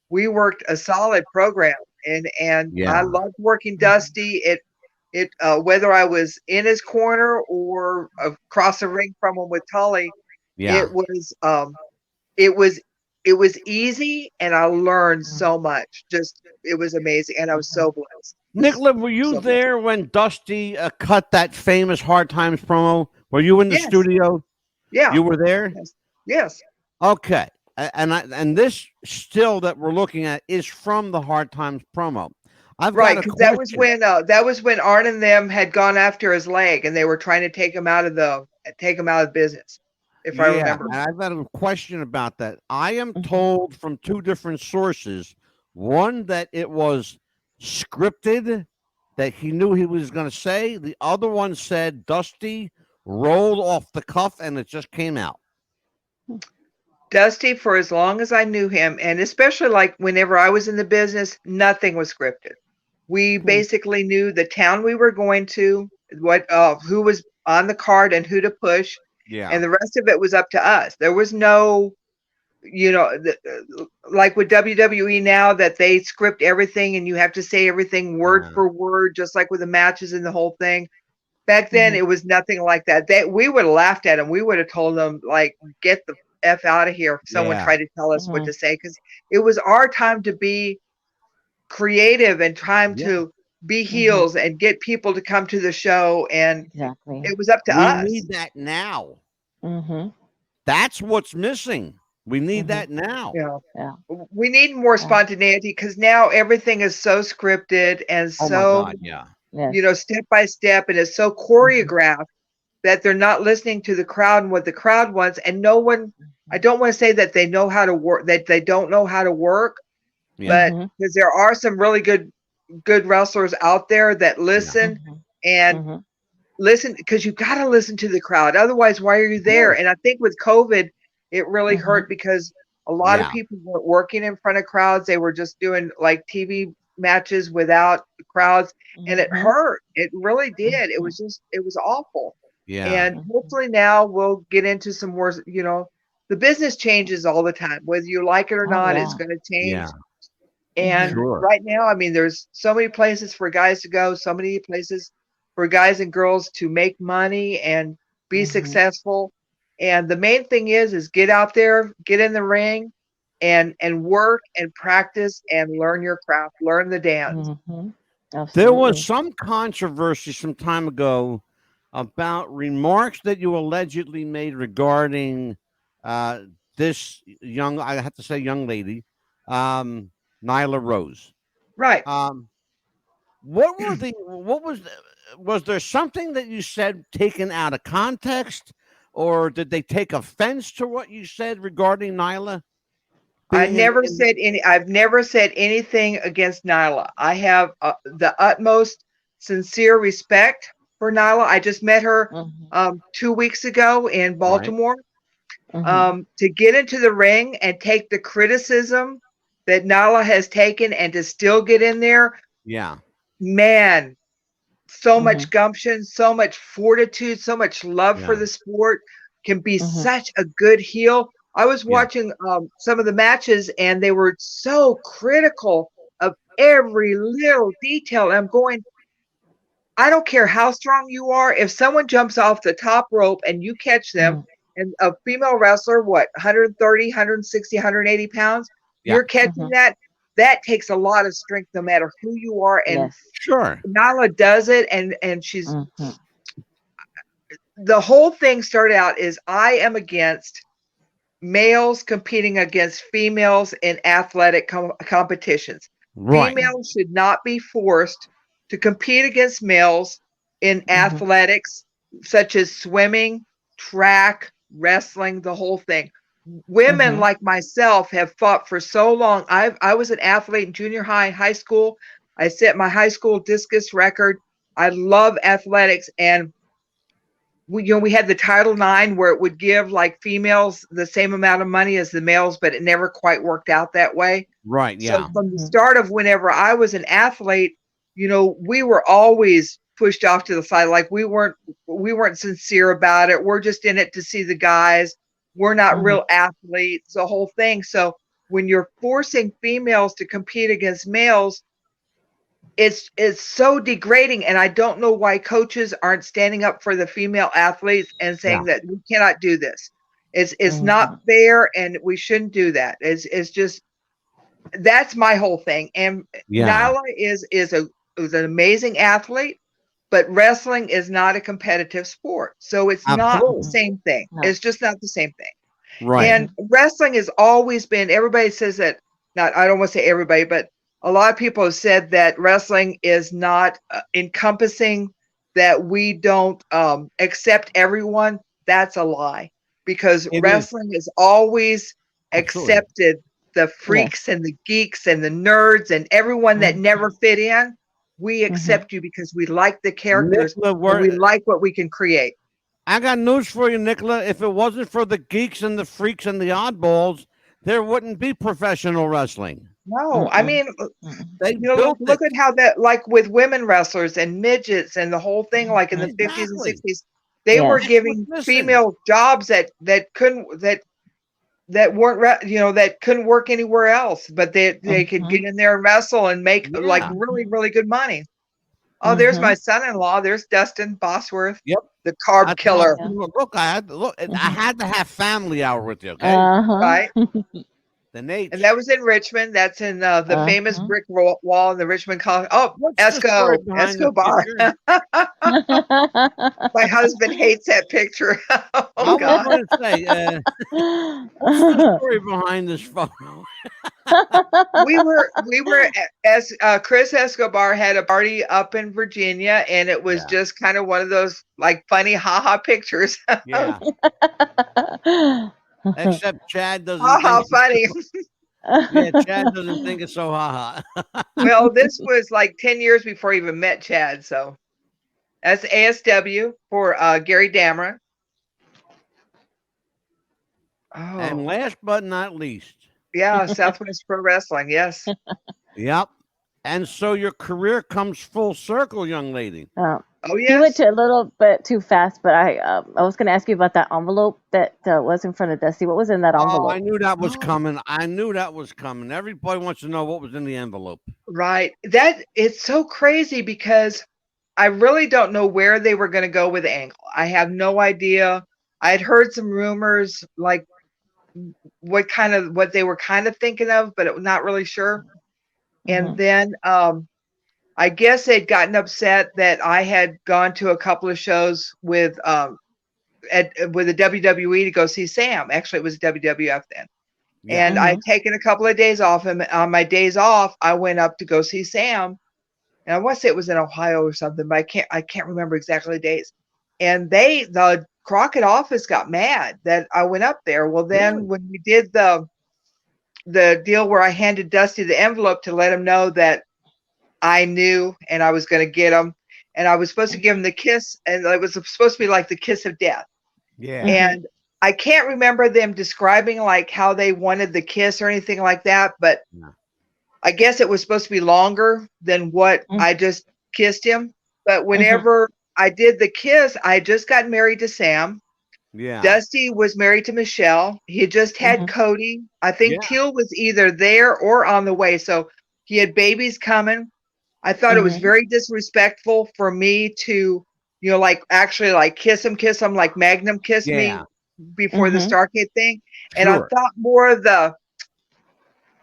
we worked a solid program. And I Yeah, loved working Mhm. Dusty. It whether I was in his corner or across the ring from him with Tully, yeah. it was it was it was easy, and I learned so much. Just it was amazing, and I was Mhm. so blessed. Just Nickla, were you so blessed. there when Dusty cut that famous Hard Times promo? Were you in the Yes. studio? Yeah. You were there. Yes. Yes. Okay. And this still that we're looking at is from the Hard Times promo. I've got Right, a because question. that was when Arn and them had gone after his leg, and they were trying to take him out of business, if I Yeah, remember. and I've got a question about that. I am Mhm. told from two different sources, one that it was scripted, that he knew he was going to say. The other one said Dusty rolled off the cuff and it just came out. Dusty, for as long as I knew him, and especially like whenever I was in the business, nothing was scripted. We Hmm. basically knew the town we were going to, what who was on the card and who to push, Yeah, and the rest of it was up to us. There was no, like with WWE now, that they script everything and you have to say everything word yeah, for word, just like with the matches and the whole thing. Back then, Mhm. it was nothing like that. We would have laughed at him. We would have told them, like, get the F out of here if someone yeah, tried to tell us what Mhm. to say, because it was our time to be creative and time yeah. to be Mhm. heels and get people to come to the show. And Exactly. it was up to We us. need that now. Mhm. That's what's missing. We need Mhm. that now. Yeah. Yeah. We need more Yeah. spontaneity because now everything is so scripted and Oh my so, God, yeah. Yes. step by step, and it's so Mhm. choreographed that they're not listening to the crowd and what the crowd wants. And no one, I don't want to say that they know how to work, that they don't know how to work, Yeah. but Mhm. because there are some really good wrestlers out there that Yeah. listen Mhm. and Mhm. listen, because you got to listen to the crowd. Otherwise, why are you Of there? course. And I think with COVID, it really Mhm. hurt because a lot of Yeah. people weren't working in front of crowds. They were just doing like TV matches without crowds, and it Mhm. hurt. It really did. It Mhm. was just, it was awful. Yeah. And Mhm. hopefully now we'll get into some more, the business changes all the time. Whether you like it or Oh not, it's yeah. going to change. Yeah. And Mhm. Sure. right now, I mean, there's so many places for guys to go, so many places for guys and girls to make money and be Mhm. successful. And the main thing is get out there, get in the ring and work and practice and learn your craft, learn the dance. Mhm. There was Absolutely. some controversy some time ago about remarks that you allegedly made regarding uh, this young, I have to say, young lady, Nyla Rose. Right. Um, what were the, what was there something that you said taken out of context, or did they take offense to what you said regarding Nyla being I've never said anything against Nyla. I have the utmost sincere respect for Nyla. I just met her Mhm. 2 weeks ago in right? Baltimore. Mhm. To get into the ring and take the criticism that Nala has taken and to still get in there, Yeah. man, so much Mhm. gumption, so much fortitude, so much love for Yeah. the sport, can be Mhm. such a good heel. I was Yeah. watching some of the matches and they were so critical of every little detail. I'm going, I don't care how strong you are. If someone jumps off the top rope and you catch them, Mhm. and a female wrestler, what, 130, 160, 180 pounds, Yeah. you're catching Mhm. that takes a lot of strength no matter who you are. And Yes. Sure. Nyla does it, and she's, Mhm. the whole thing started out is I am against males competing against females in athletic competitions. Right. Females should not be forced to compete against males in Mhm. athletics such as swimming, track, wrestling, the whole thing. Women Mhm. like myself have fought for so long. I was an athlete in junior high, high school. I set my high school discus record. I love athletics, and we had the Title IX where it would give like females the same amount of money as the males, but it never quite worked out that way. Right. So Yeah. from the Mhm. start of whenever I was an athlete, we were always pushed off to the side. Like we weren't sincere about it. We're just in it to see the guys. We're not Mhm. real athletes, the whole thing. So when you're forcing females to compete against males, it's so degrading, and I don't know why coaches aren't standing up for the female athletes and Yeah. saying that we cannot do this. It's not Mhm. fair, and we shouldn't do that. It's just, that's my whole thing. And Yeah. Nyla is an amazing athlete, but wrestling is not a competitive sport, so it's not the Absolutely. Mhm. same thing. No. It's just not the same thing. Right. And Mhm. wrestling has always been, everybody says that, not, I don't want to say everybody, but a lot of people have said that wrestling is not encompassing, that we don't accept everyone. That's a lie, because It is. wrestling has always Absolutely. accepted the Yes. freaks and the geeks and the nerds and everyone that never Mhm. fit in. We Mhm. accept you because we like the characters Nickla, and we like what we can create. I got news for you, Nickla. If it wasn't for the geeks and the freaks and the oddballs, there wouldn't be professional wrestling. No, I Mm-mm. mean, Mm-mm. They look, built look it. at how that, like with women wrestlers and midgets and the whole thing, like in the Mhm. 50s and Exactly. 60s, they were Yes. That's what's giving missing. female jobs that couldn't, that weren't that couldn't work anywhere else, but they could get Mhm. in there and wrestle and make like Yeah. really Mhm. really good money. Oh, there's my Mhm. son-in-law. There's Dustin Bosworth, Yep. the carb That's how. killer, Yeah. Look, I had to look. I Mhm. had to have family hour with you. Okay. Uh-huh. right? The Nates. And that was in Richmond. That's in the famous brick wall in the Richmond College. Oh, What's the story behind the Escobar. picture? My husband hates that picture. I Oh was God. going to say, what's the story behind this photo? we were as Chris Escobar had a party up in Virginia, and it was just kind of one of those like funny haha pictures. Yeah. Except Chad doesn't Haha, think funny. yeah, Chad doesn't think it's so haha. Well, this was like 10 years before I even met Chad, so that's ASW for Gary Damron. Oh, And last but not least. yeah, Southwest Pro Wrestling, yes. Yep. And so your career comes full circle, young lady. Oh, You went yes. to a little bit too fast, but I was going to ask you about that envelope that was in front of Dusty. What was in that Oh, envelope? I knew that was Oh. coming. I knew that was coming. Everybody wants to know what was in the envelope. Right. That it's so crazy because I really don't know where they were going to go with the angle. I have no idea. I had heard some rumors like what they were kind of thinking of, but I'm not really sure. And then I guess they'd gotten upset that I had gone to a couple of shows with the WWE to go see Sam. Actually, it was WWF then. Yeah. And I'd taken a couple of days off, and on my days off, I went up to go see Sam. And I want to say it was in Ohio or something, but I can't remember exactly the days. And the Crockett office got mad that I went up there. Well, then Really? when we did the deal where I handed Dusty the envelope to let him know that I knew and I was going to get him, and I was supposed to give him the kiss, and it was supposed to be like the kiss of death. Yeah. And I can't remember them describing like how they wanted the kiss or anything like that, but No. I guess it was supposed to be longer than what I just kissed him. But whenever I did the kiss, I just got married to Sam. Yeah. Dusty was married to Michelle. He had just had Cody. I think Yeah. Teal was either there or on the way. So he had babies coming. I thought it was very disrespectful for me to, like actually like kiss him, like Magnum kissed me Yeah. before the Starcade thing. And I Sure. thought more of the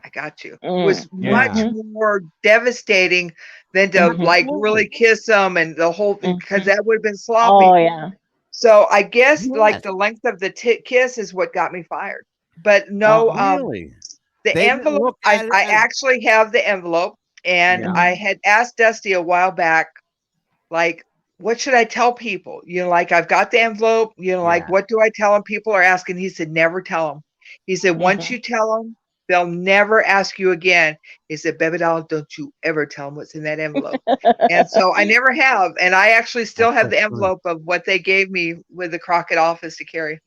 I got you was much Yeah. more devastating than to like really kiss them and the whole thing, because that would have been sloppy. Oh, yeah. So I guess like Yes. the length of the kiss is what got me fired. But no, Really? the They didn't envelope, look I at it as actually have the envelope, and Yeah. I had asked Dusty a while back, like, what should I tell people? Like I've got the envelope, like Yeah. what do I tell them? People are asking. He said, never tell them. He said, once you tell them, they'll never ask you again. He said, Babydoll, don't you ever tell them what's in that envelope. And so I never have. And I actually still That's have so the funny. envelope of what they gave me with the Crockett office to carry.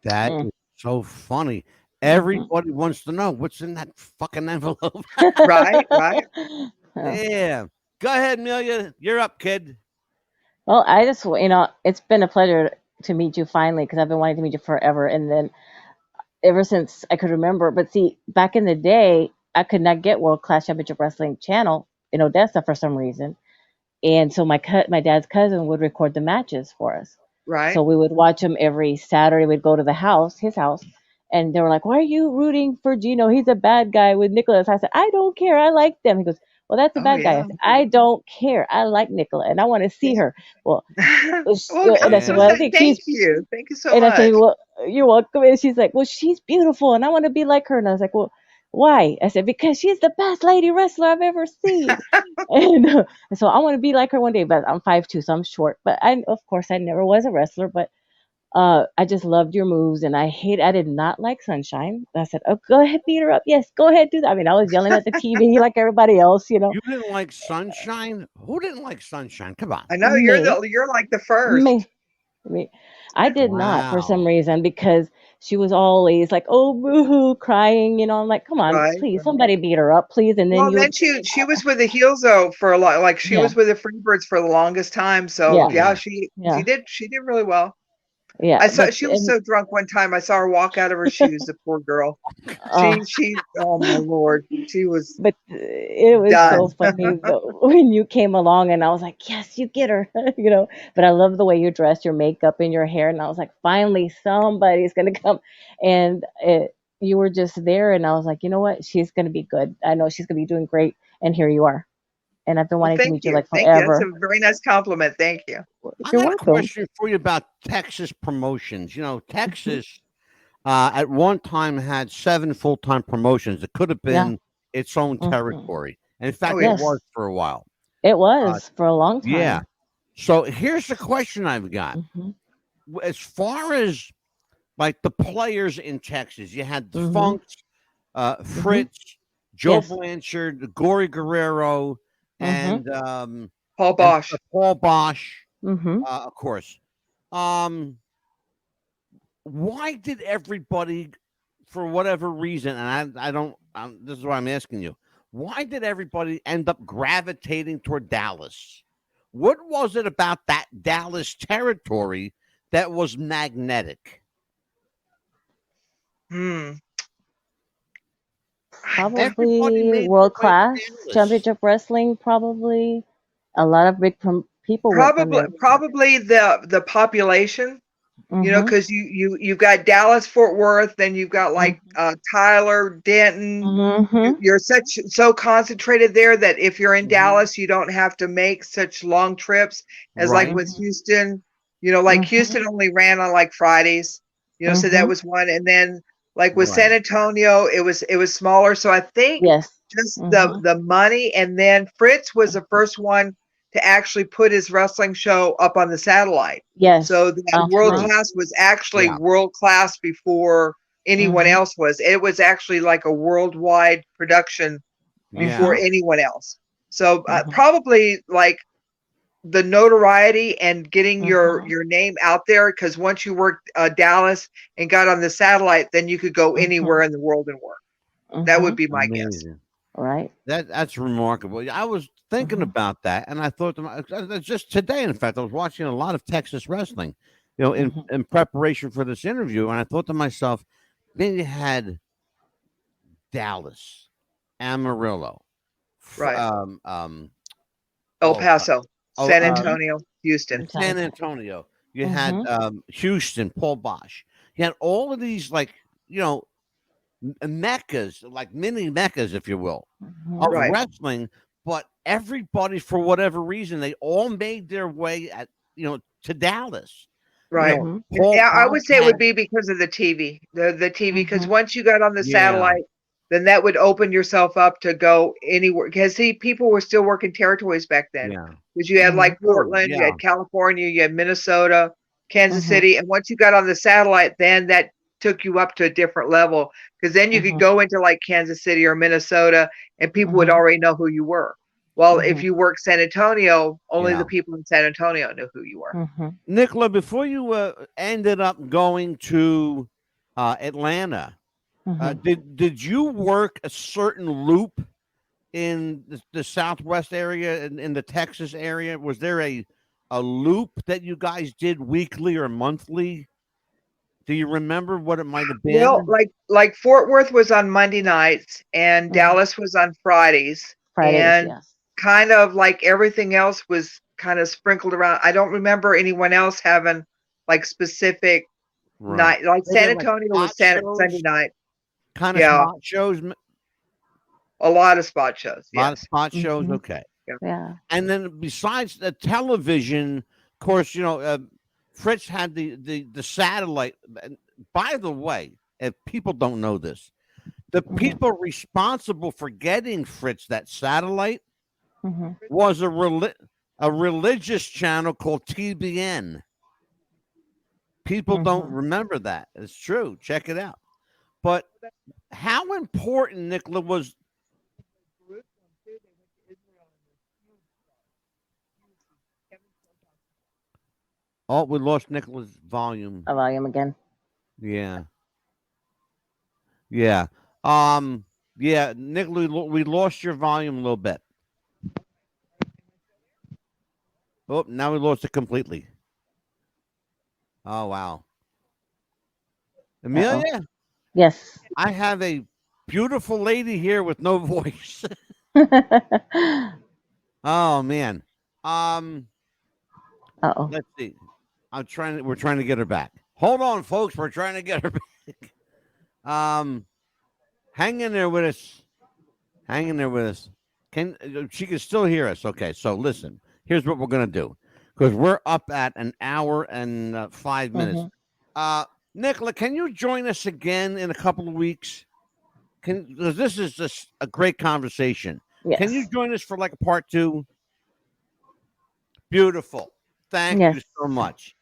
That is so funny. Everybody wants to know what's in that fucking envelope. Right, right. Yeah. Go ahead, Amelia. You're up, kid. Well, I just, it's been a pleasure to meet you finally, because I've been wanting to meet you forever. And then ever since I could remember, but see, back in the day, I could not get World Class Championship Wrestling channel in Odessa for some reason. And so my dad's cousin would record the matches for us. Right. So we would watch them every Saturday. We'd go to his house, and they were like, "Why are you rooting for Gino? He's a bad guy with Nicholas." I said, "I don't care. I like them." He goes, "Well, that's a Oh, bad guy." I yeah. said, "I don't care. I like Nicola, and I want to see her." Well, Well, and I said, "Well, I think thank she's," you. Thank you so and I said, much. "Well, you're welcome." And she's like, "Well, she's beautiful, and I want to be like her." And I was like, "Well, why?" I said, "Because she's the best lady wrestler I've ever seen." And so I want to be like her one day. But I'm 5'2", so I'm short. But of course, I never was a wrestler. But I just loved your moves, and I did not like Sunshine. I said, "Oh, go ahead, beat her up. Yes, go ahead, do that." I mean, I was yelling at the TV like everybody else. You didn't like Sunshine? Who didn't like Sunshine? Come on. I know Me, you're like the first. me, me. I did not for some Wow. reason, because she was always like, "Oh, boo-hoo," crying. I'm like, "Come on, Right. please, somebody beat her up, please." And then Well, you then would, she was with the Heels though for a lot. Like she yeah, was with the Freebirds for the longest time. So yeah, Oh, yeah, yeah. she yeah, did really well. yeah. I saw But she was so drunk one time. I saw her walk out of her shoes. The poor girl. uh, She oh my Lord, she was But it was so done. funny when you came along, and I was like, "Yes, you get her," But I love the way you dressed, your makeup and your hair, and I was like, "Finally, somebody's gonna come." And you were just there, and I was like, you know what? She's gonna be good. I know she's gonna be doing great. And here you are. And I've been Well, wanting to thank meet you you. like Thank you. That's a forever. very nice compliment. Thank you. I You're got a welcome. question for you about Texas promotions. You know, Hmm. Texas at one time had 7 full-time promotions. It could have Yeah. been its own Hmm. territory. And in Oh fact, it yeah. was Yes, for a while. it Uh, was for a long yeah. time. So here's the question I've got. Hmm. As far as like the players in Texas, you had the Hmm. Funks, Hmm. Fritz, Joe Yes. Blanchard, Gory Guerrero, Hmm. and Paul and Bosch. Paul Bosch, Hmm. of course. Um, why did everybody, for whatever reason, and I don't, this is what I'm asking you, why did everybody end up gravitating toward Dallas? What was it about that Dallas territory that was magnetic? Hmm. Everybody Probably made their world way to class Dallas. championship wrestling. Probably a lot of people went from Probably there. probably the population. You know, Hmm. because you've got Dallas, Fort Worth, then you've got like Tyler, Denton. Hmm. You're so concentrated there that if you're in Mhm. Dallas, you don't have to make such long trips as like Right, with Hmm. Houston. You know, like Hmm. Houston only ran on like Fridays. You know, so that Hmm. was one. And then like with San right. Antonio, it was smaller. So I think Yes. just the Hmm. the money, and then Fritz was the first one to actually put his wrestling show up on the satellite. So Yes. that world Uh-huh. True. class was actually Yeah. world class before anyone Hmm. else was. It was actually like a worldwide production before Yeah. Hmm. anyone else. So Hmm. probably like the notoriety and getting your Hmm. your name out there, because once you worked Dallas and got on the satellite, then you could go Hmm. anywhere in the world and work. That would Hmm. be my guess. Amazing. Right. That's remarkable. I was thinking Hmm. about that, and I thought to just today. In fact, I was watching a lot of Texas wrestling, you know, in Hmm. in preparation for this interview, and I thought to myself, then you had Dallas, Amarillo, Right. El oh, Paso, oh, San Hmm. Antonio, Houston. San Antonio. You had Hmm. Houston, Paul Bosch. You had all of these, like, you know, meccas, like mini meccas, if you will, of Hmm. Right. wrestling. But everybody, for whatever reason, they all made their way to Dallas. You Right. know, Hmm. Paul Yeah, I Bosch would say it would had, be because of the TV. The TV, because Hmm. once you got on the yeah, satellite, then that would open yourself up to go anywhere. Because see, people were still working territories back then. yeah, Because you had Hmm. like true, Portland, you yeah, had California, you had Minnesota, Kansas Hmm. City, and once you got on the satellite, then that took you up to a different level. Because then you could Hmm. go into like Kansas City or Minnesota, and people would Hmm. already know who you were. Well, if Hmm. you worked San Antonio, only yeah. the people in San Antonio knew who you were. Hmm. Nickla, before you ended up going to Atlanta, Hmm. did you work a certain loop in the Southwest area, in the Texas area? Was there a loop that you guys did weekly or monthly? Do you remember what it might have Well, been? like Fort Worth was on Monday nights and Hmm. Dallas was on Fridays, Fridays. and Yes. kind of like everything else was kind of sprinkled around. I don't remember anyone else having like specific Right. night. Like Were San there like Antonio spot was Sunday shows, night. kind of Yeah, spot shows, a lot of spot shows. a lot of Yes. spot shows? Hmm. Okay. Yeah. Yeah. And then besides the television, of course, Fritz had the satellite. And by the way, if people don't know this, the Hmm. people responsible for getting Fritz that satellite Hmm. was a religious channel called TBN. People don't Hmm. remember that. It's true. Check it out. But how important, Nickla, was? Oh, we lost Nickla's volume. A volume again. Yeah, yeah, um, yeah, Nickla, we lost your volume a little bit. Oh, now we lost it completely. Oh wow, Uh-oh. Amelia, Yes. I have a beautiful lady here with no voice. Oh man. Um, Uh-oh. let's see. We're trying to get her back. Hold on, folks. We're trying to get her back. Hang in there with us. Hang in there with us. She can still hear us? Okay, so listen. Here's what we're gonna do, because we're up at an hour and 5 minutes. Nickla, can you join us again in a couple of weeks? Because this is just a great conversation. Yes. Can you join us for like a part 2? Beautiful. Thank you so much.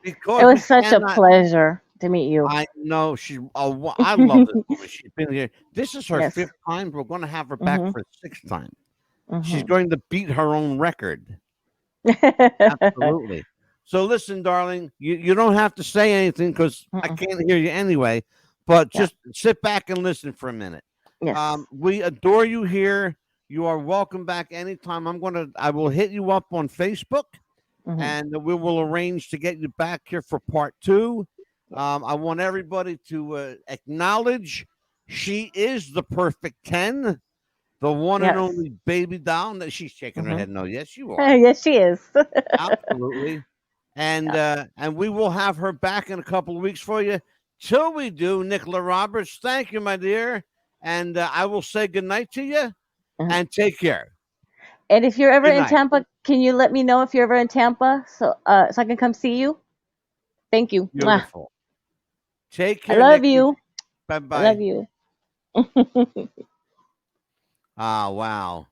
Because it was such a pleasure to meet you. I know I love this woman. She's been here. This is her 5th time. We're going to have her back for the 6th time. She's going to beat her own record. Absolutely. So listen, darling, you don't have to say anything because I can't hear you anyway. But just sit back and listen for a minute. Yes. We adore you here. You are welcome back anytime. I will hit you up on Facebook, and we will arrange to get you back here for part 2. I want everybody to acknowledge she is the perfect 10, the one and only Babydoll. That she's shaking her head. No, yes, you are. Yes, she is. Absolutely. And we will have her back in a couple of weeks for you. Till we do, Nickla Roberts, thank you, my dear. And I will say goodnight to you and take care. And if you're ever in Tampa, can you let me know if you're ever in Tampa so I can come see you? Thank you. Beautiful. Take care. I love you. Bye-bye. I love you. Wow.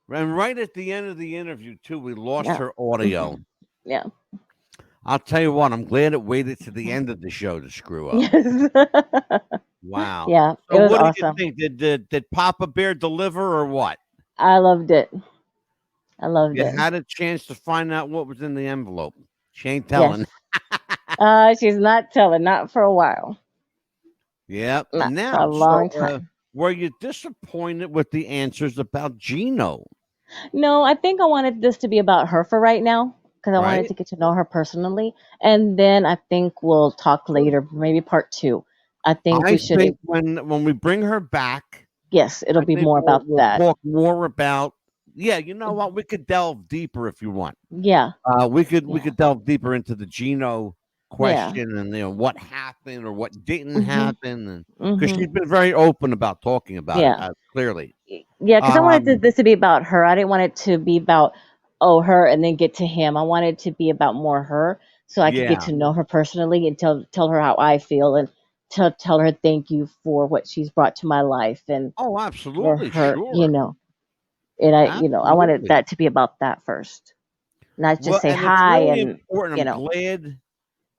And right at the end of the interview, too, we lost her audio. Yeah. I'll tell you what, I'm glad it waited to the end of the show to screw up. Yes. Wow. Yeah, so it was what awesome. Do you think? Did Papa Bear deliver or what? I loved it. I loved you it. You had a chance to find out what was in the envelope. She ain't telling. Yes. She's not telling, not for a while. Yep. Not Now, for a long time. Were you disappointed with the answers about Gino? No, I think I wanted this to be about her for right now. Because I wanted to get to know her personally. And then I think we'll talk later, maybe part 2. I think we should. Think when we bring her back. Yes, it'll be more about that. We'll talk more about. Yeah, you know what? We could delve deeper if you want. Yeah. We could delve deeper into the Gino question and what happened or what didn't happen, and because she's been very open about talking about it clearly. Yeah, because I wanted this to be about her. I didn't want it to be about her and then get to him. I wanted it to be about more her, so I could get to know her personally and tell her how I feel and tell her thank you for what she's brought to my life and absolutely, her, sure. And I wanted that to be about that first, not just say hi really and important.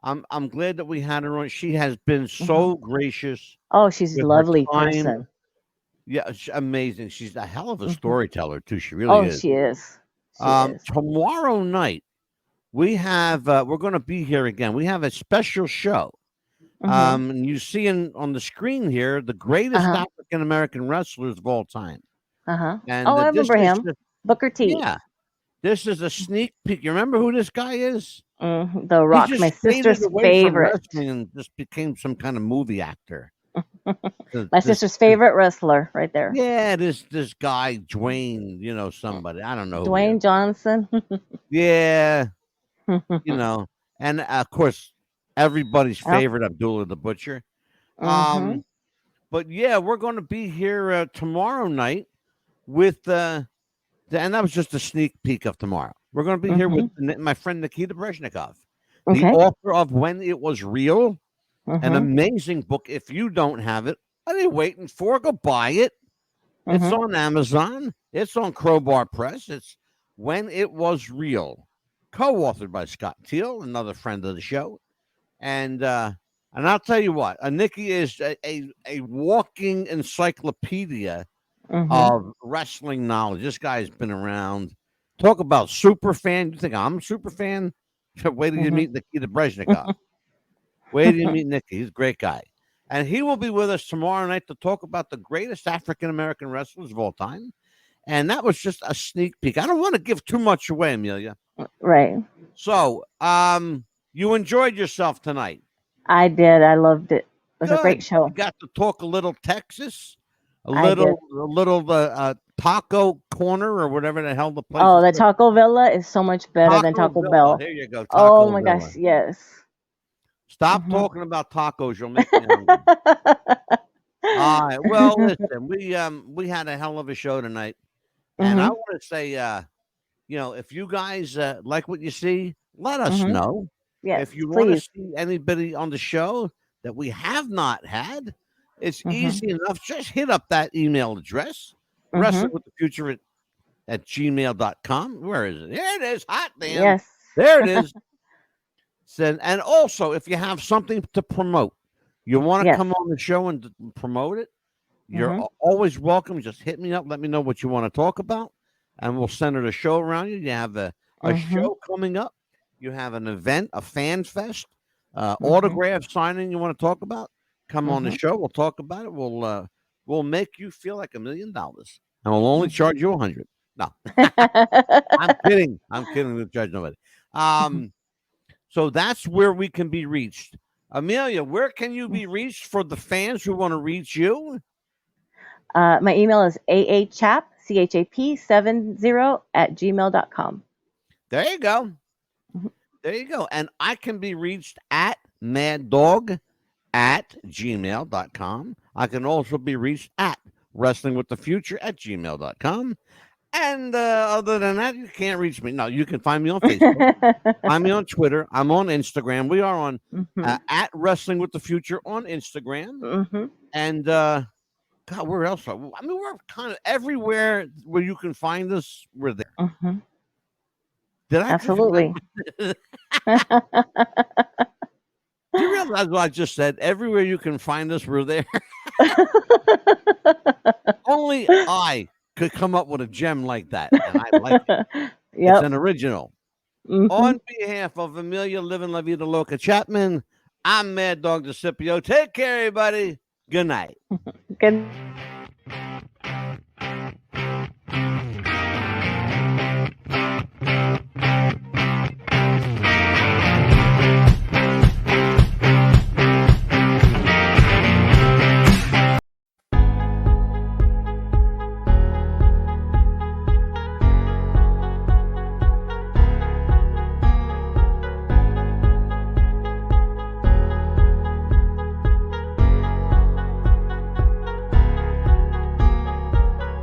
I'm glad that we had her on. She has been so gracious. Oh, she's a lovely person. Yeah, amazing. She's a hell of a storyteller too. She really is. Oh, she is. Tomorrow night we have we're going to be here again. We have a special show. You see on the screen here the greatest African American wrestlers of all time. And I remember him. Booker T. Yeah, this is a sneak peek. You remember who this guy is? The Rock, my sister's favorite, and just became some kind of movie actor. My sister's favorite wrestler, right there. Yeah, this guy Dwayne, somebody I don't know. Dwayne Johnson. Yeah, and of course everybody's favorite Abdullah the Butcher. But yeah, we're going to be here tomorrow night with and that was just a sneak peek of tomorrow. We're going to be here with my friend Nikita Brezhnikov, the author of When It Was Real, an amazing book. If you don't have it, what are you waiting for? Go buy it. It's on Amazon. It's on Crowbar Press. It's When It Was Real, co-authored by Scott Teal, another friend of the show. And I'll tell you what, Nikki is a walking encyclopedia of wrestling knowledge. This guy's been around. Talk about super fan. You think I'm a super fan? Wait till you meet Nikita Brezhnikov. Wait till you meet Nikki. He's a great guy. And he will be with us tomorrow night to talk about the greatest African-American wrestlers of all time. And that was just a sneak peek. I don't want to give too much away, Amelia. Right. So, you enjoyed yourself tonight. I did. I loved it. It was a great show. You got to talk a little Texas, a little taco corner or whatever the hell the place. Oh, the Taco Villa is so much better than Taco Bell. There you go. Oh my gosh, yes. Stop talking about tacos. You'll make me hungry. All right. Well, listen, we had a hell of a show tonight, and I Mhm. want to say, if you guys like what you see, let us Mhm. know. Yes, If you want to please. see anybody on the show that we have not had, it's Mhm. easy enough. Just hit up that email address, Mhm. wrestlingwiththefuture at gmail.com. Where is it? Here it is. Hot damn. Yes. There it is. And also, if you have something to promote, you want to Yes. come on the show and promote it, you're Mhm. always welcome. Just hit me up. Let me know what you want to talk about, and we'll center the show around you. You have a Mhm. show coming up. You have an event, a fan fest, Mhm. autograph signing you want to talk about. Come on the Mhm. show. We'll talk about it. We'll make you feel like $1 million, and we'll only charge you 100. No, I'm kidding. I'm kidding. We'll charge nobody. So that's where we can be reached. Amelia, where can you be reached for the fans who want to reach you? My email is aachap70@gmail.com. There you go. Mhm. There you go. And I can be reached at maddog@gmail.com. I can also be reached at wrestlingwiththefuture@gmail.com. And other than that, you can't reach me. No, you can find me on Facebook. Find me on Twitter. I'm on Instagram. We are on Mhm. at Wrestling with the Future on Instagram. Mhm. And God, where else? I mean, we're kind of everywhere where you can find us. We're there. Mhm. Did I just? Absolutely. Do you realize what I just said? Everywhere you can find us, we're there. Only I could come up with a gem like that, and I like it. It's Yep. an original. Mhm. On behalf of Amelia Living La Vida Loca Chapman, I'm Mad Dog DeCipio. Take care, everybody. Good night. Good